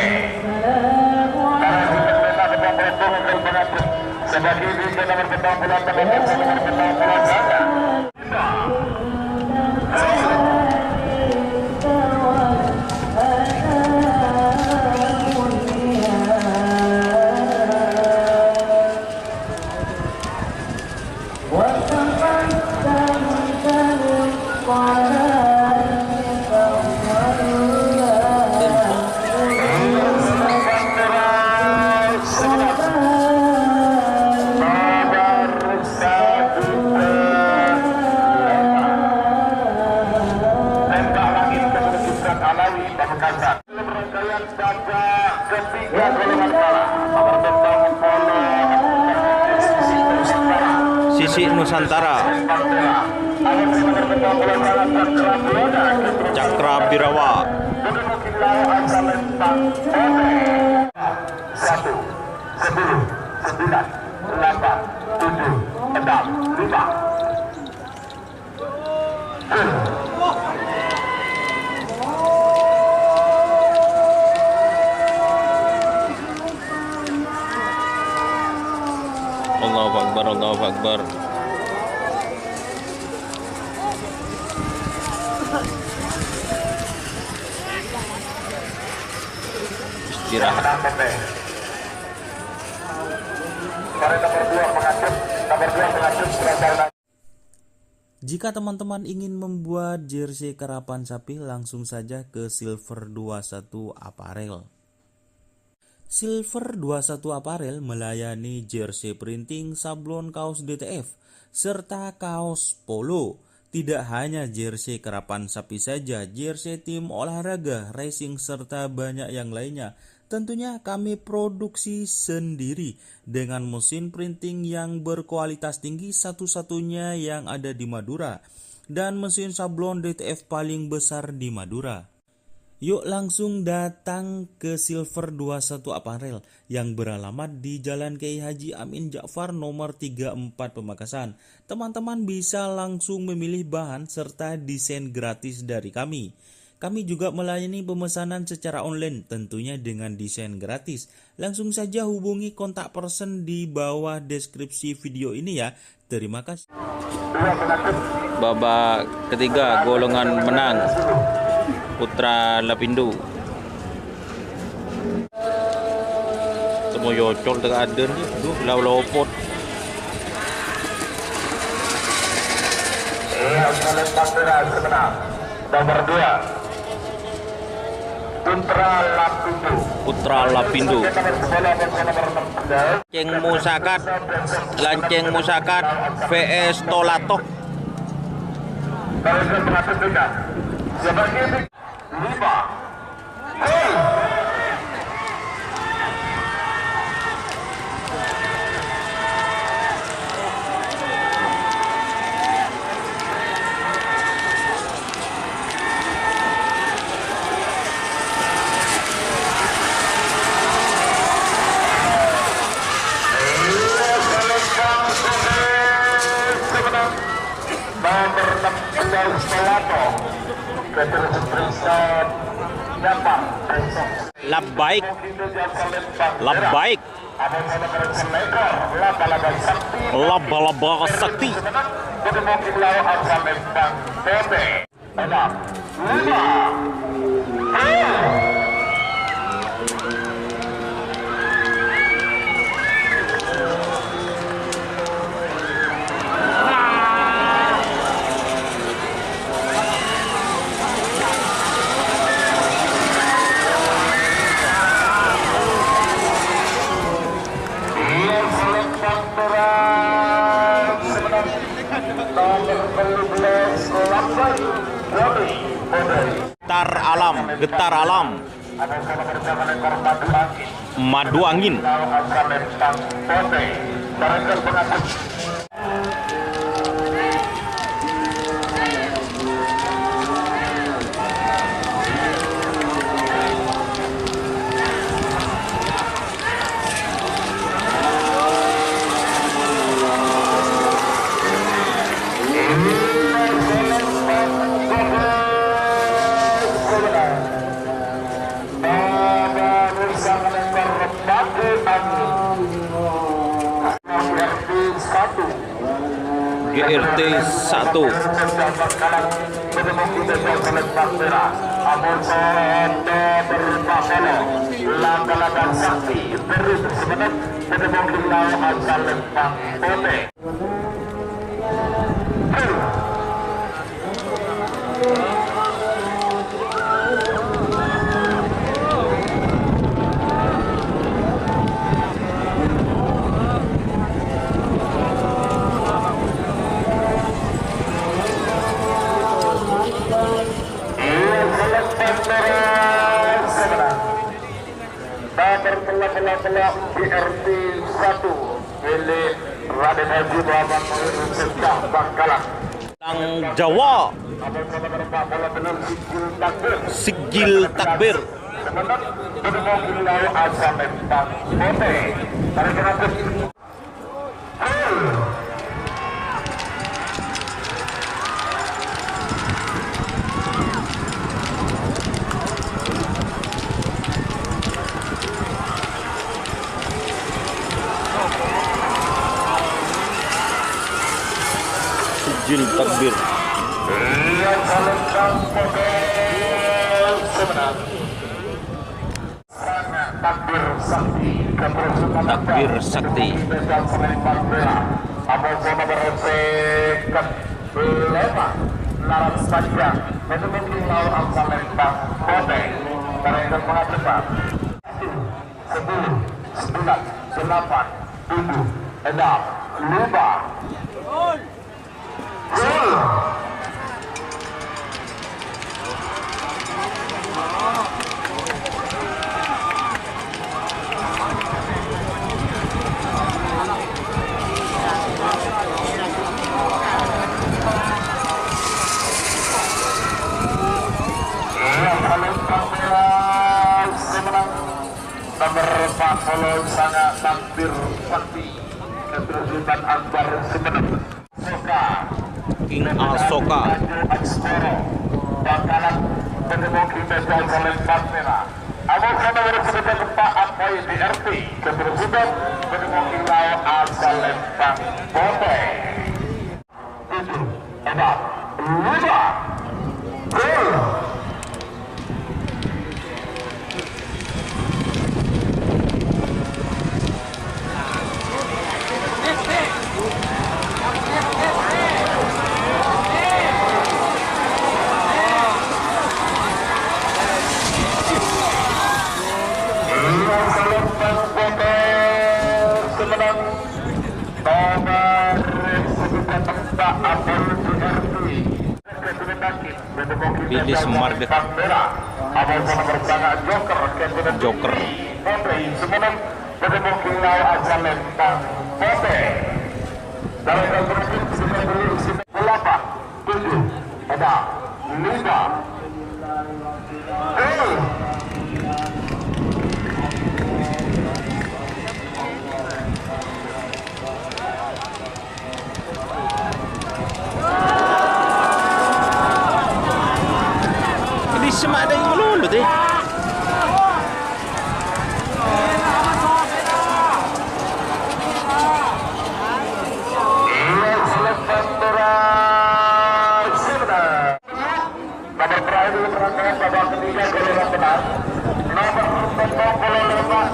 Para peserta mentang pelotong akan mengatur sebagai liga nomor mentang pelotong nomor mentang pelotong.
Sisi Nusantara, Cakra Birawa,
1, 10, 9, 8, 7, 6, 5.
Allahu Akbar, Allahu Akbar. Istirahat.
Jika teman-teman ingin membuat jersey karapan sapi, langsung saja ke Silver 21 Apparel. Silver 21 Apparel melayani jersey printing, sablon kaos DTF, serta kaos polo. Tidak hanya jersey karapan sapi saja, jersey tim olahraga, racing, serta banyak yang lainnya. Tentunya kami produksi sendiri dengan mesin printing yang berkualitas tinggi, satu-satunya yang ada di Madura, dan mesin sablon DTF paling besar di Madura. Yuk langsung datang ke Silver 21 Apparel yang beralamat di Jalan Kiai Haji Amin Ja'far nomor 34 Pamekasan. Teman-teman bisa langsung memilih bahan serta desain gratis dari kami. Kami juga melayani pemesanan secara online tentunya dengan desain gratis. Langsung saja hubungi kontak person di bawah deskripsi video ini ya. Terima kasih.
Babak ketiga golongan menang Putra Lapindo. Temu yocol tengah aden ni. Aduh, lau-lau pot.
Nomor 2 Putra Lapindo.
Lanceng Musakat VS Tolatok.
Sebagai 5.
Labbaik. Labbaik. Laba-laba sakti. Getar alam. Madu angin. BRT 1.
Langkah-langkah sakti terus sebenarnya ketemu kita asal lempang pote. Pelak BRT 1 milik Raden Haji Muhammad Secah Bangkalan.
Lang Jawa. Sigil takbir. Sigil takbir.
Takbir sakti keberuntungan
Takbir sakti.
Abang bersekat lema laras panjang menemui laut asal lempang kode mereka mengatakan 10, 9, 8, 7, 6, 5 nomor 40 sangat takbir sakti keterlibat Akbar Semenep Soka
King Asoka.
Bangkalan ketemu kita oleh Bang Merah. Abang sama bersebut Pak Apoy BRT keterlibat ketemu kita asal lempang pote 7, 6, 5
Bilis Mardek. Joker. Ini semak ada yang melulut eh.
Nomor terakhir di perangkat babak ketiga golongan benar. Nomor 45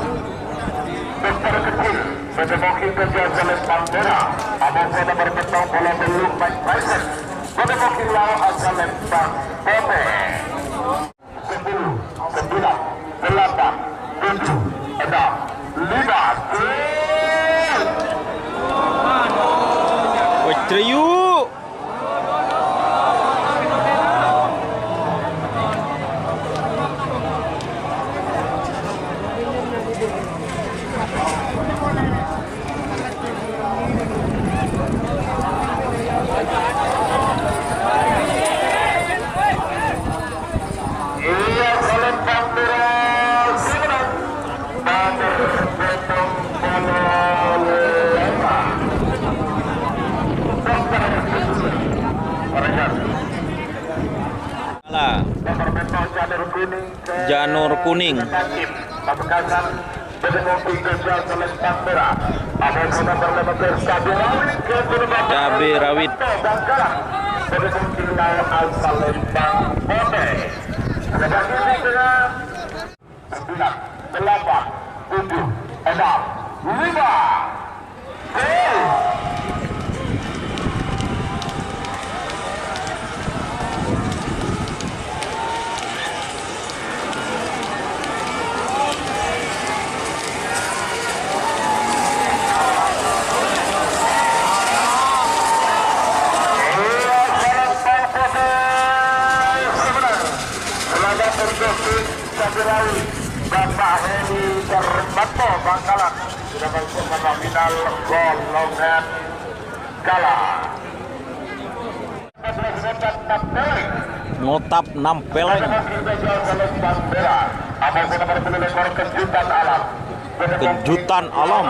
besar kecil Bedemoki Kerja Lempang Merah. Abang saya nomor 40 belum Mike Tyson. Bedemoki Lau asal Lempang Pote 10, 9, 8, 7, 6, 5
Wastrayu. Janur kuning. Cabai rawit.
Bapak Hedi Terbato Bangkalan sudah masuk ke final golongan kala.
Ngotap 6 peleng. Kejutan alam.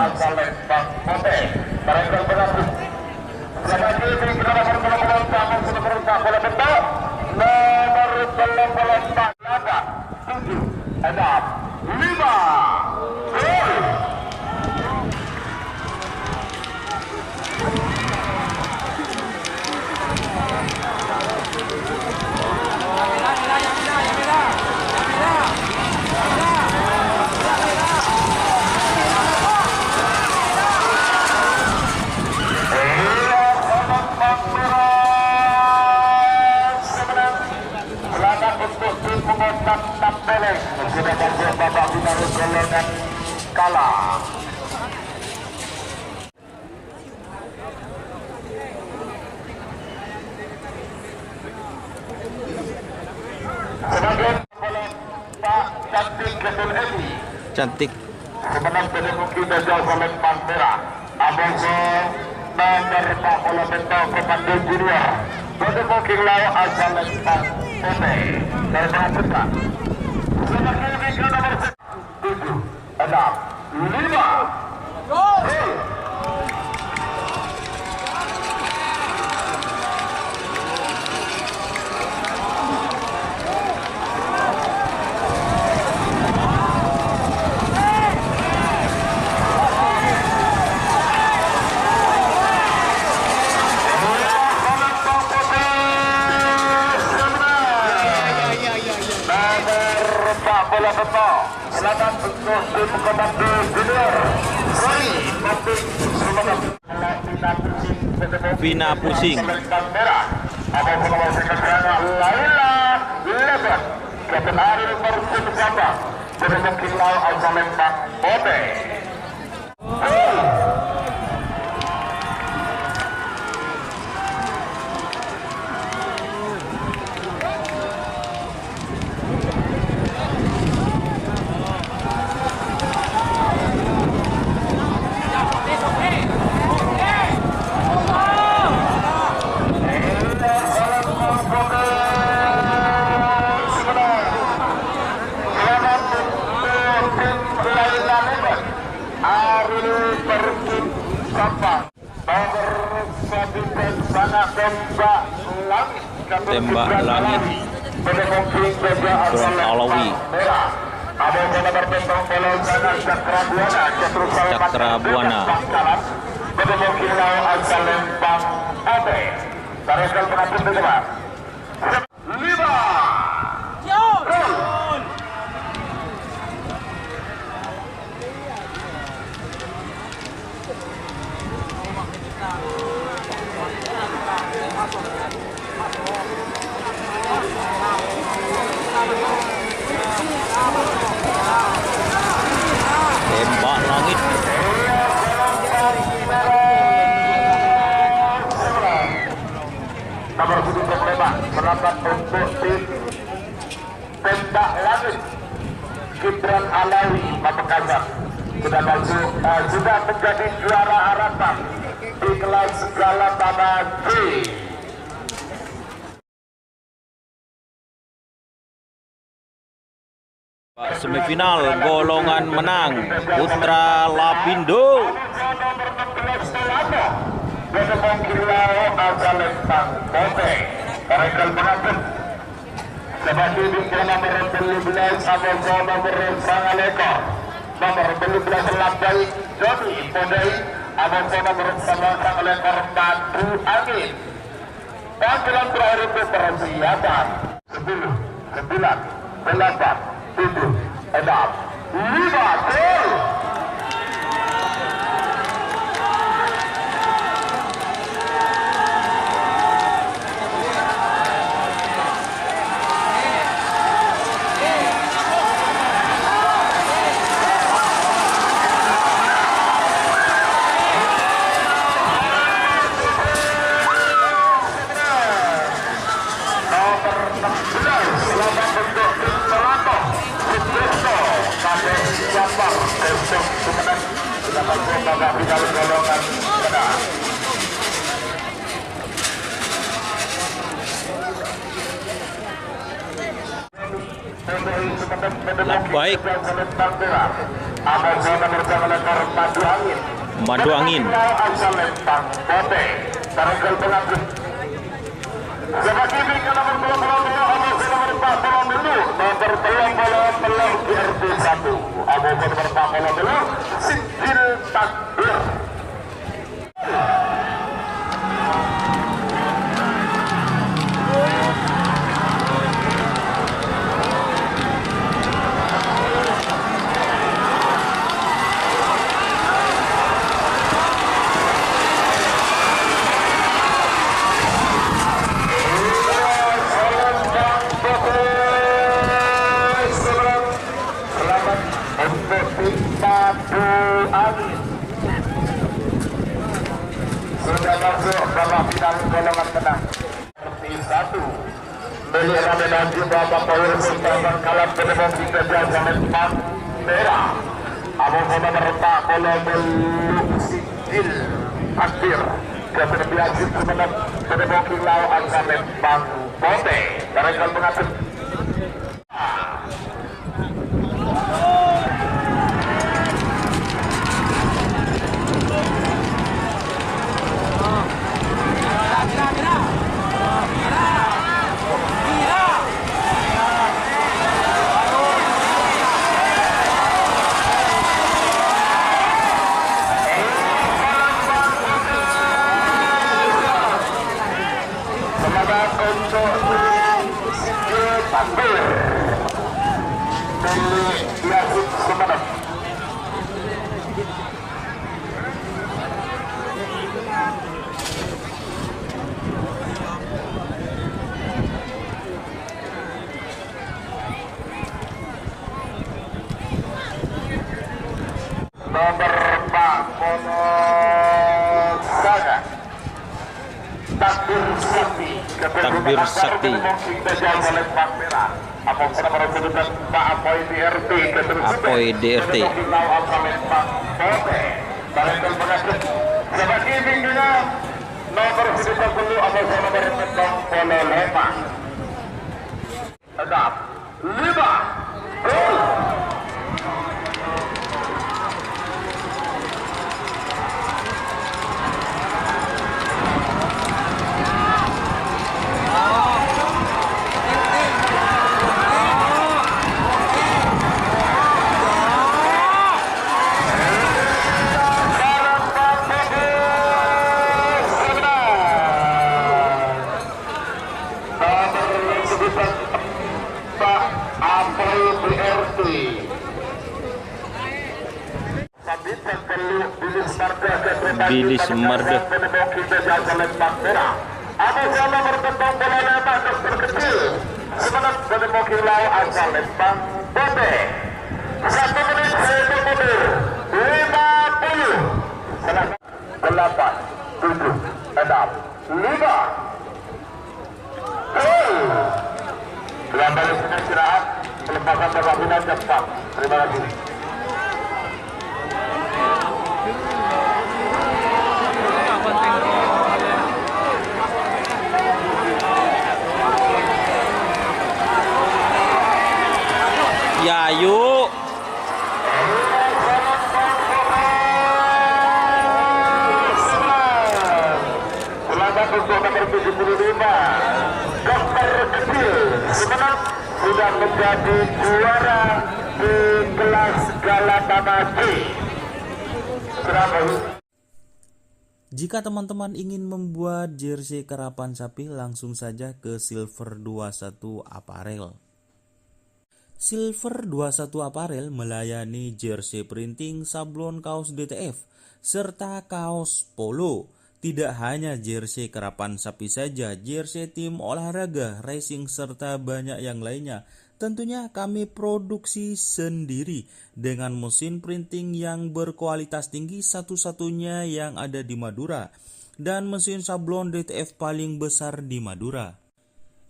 Kalah. Sebagai Pak Cantik Kedul Edi.
Cantik.
Sebenarnya penyemuki Dajjal Soleh Pantera. Abangso nomor Pak Bola Bento Komando Junior. Penyemuki Lau Asalem Pantera. Dari Mahasiswa. Sebagai Liga nomor 7, 6, 5. Bola Beto, selatan untuk tim Komando Junior. Roni Maping
Vina Pusing.
Merah. Ada pengawas keterangan Laila Lebat. Kapten Ariel Martin Samba. Bermungkin Lau Al-Salembang Bote.
Tembak langit. Surat Alawi. Cakra Buana. Tembak langit.
Nomor 7 tembak melakukan untuk tim tembak langit Gibran Alawi Pamekasan sudah masuk sudah menjadi juara harapan di kelas segala tanah G.
Semifinal golongan menang Putra Lapindo.
Sebagai di nomor 12 nomor 9 ekor nomor 12 Labai Joni Podai Abang-abang bersama oleh korban angin. Panggilan terakhir itu persiapan 10, 9, 8, 7, 6, 5, gol!
Baik. Mandu angin. Sudah masuk dalam final golongan menang. Seperti satu beli ramen haji Bapak Power Sultan kalah penebang kita jalan Pak Merah. Abang-abang meretak bola belum sikil akhir ke penebian semenang penebang kilau angkamen Bang Bote. Barangkali mengatur nomor Pak Monosanga Takbir Sakti Takbir Sakti
Pak Apoy DRT
Apoy DRT
sebagai pimpinan nomor 10 atau nomor 5 Adap 5 gol.
Bilis Marda.
Ada sama bertentang bola lebar dokter kecil. Semangat pada Mokilau asal Lembang Bote. 1 menit satu mundur 50. 8, 7, 6, 5. Kembali istirahat. Pelepasan bola final cepat. Terima kasih.
Ya yuk.
Selamat untuk nomor 75 dokter kecil sebenarnya sudah menjadi juara di kelas Galatama C.
Jika teman-teman ingin membuat jersey karapan sapi, langsung saja ke Silver 21 Apparel. Silver 21 Apparel melayani jersey printing, sablon, kaos DTF, serta kaos polo. Tidak hanya jersey karapan sapi saja, jersey tim olahraga, racing, serta banyak yang lainnya. Tentunya kami produksi sendiri dengan mesin printing yang berkualitas tinggi, satu-satunya yang ada di Madura, dan mesin sablon DTF paling besar di Madura.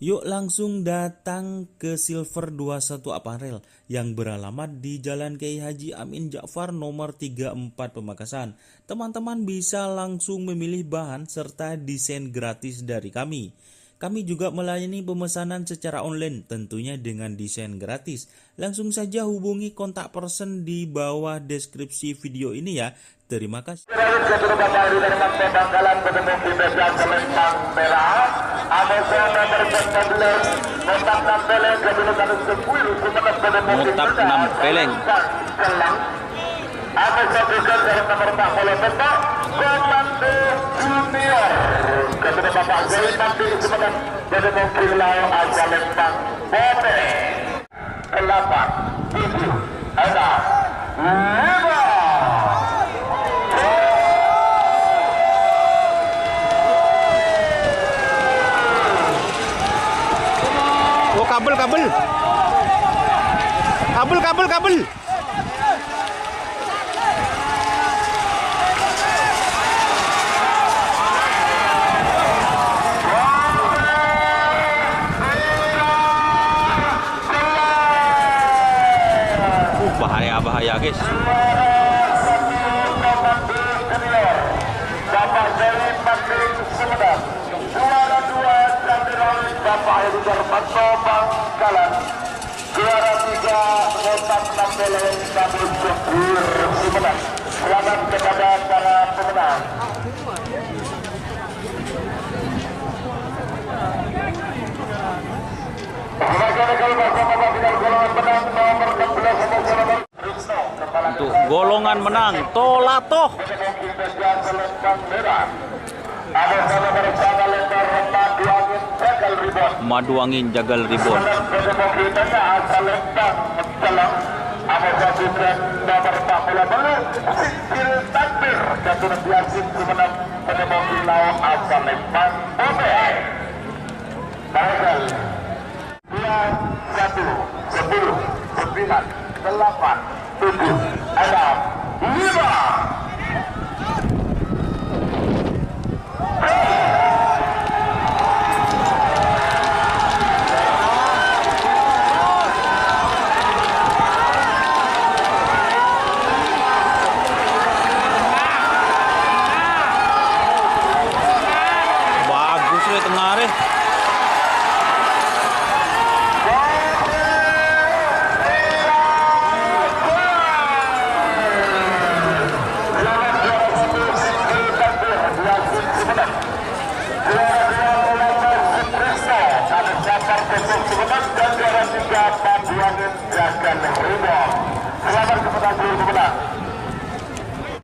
Yuk langsung datang ke Silver 21 Apparel yang beralamat di Jalan Kiai Haji Amin Ja'far nomor 34 Pamekasan. Teman-teman bisa langsung memilih bahan serta desain gratis dari kami. Kami juga melayani pemesanan secara online, tentunya dengan desain gratis. Langsung saja hubungi kontak person di bawah deskripsi video ini ya. Terima kasih.
Mutap 6 peleng. Oh, kabel. Bahaya guys.
Juara 3 kotak 6 peleng Kabul Syukur Sumedang. Selamat kepada para pemenang.
Untuk golongan menang Tolatoh. Madu angin jagal ribon.
Ada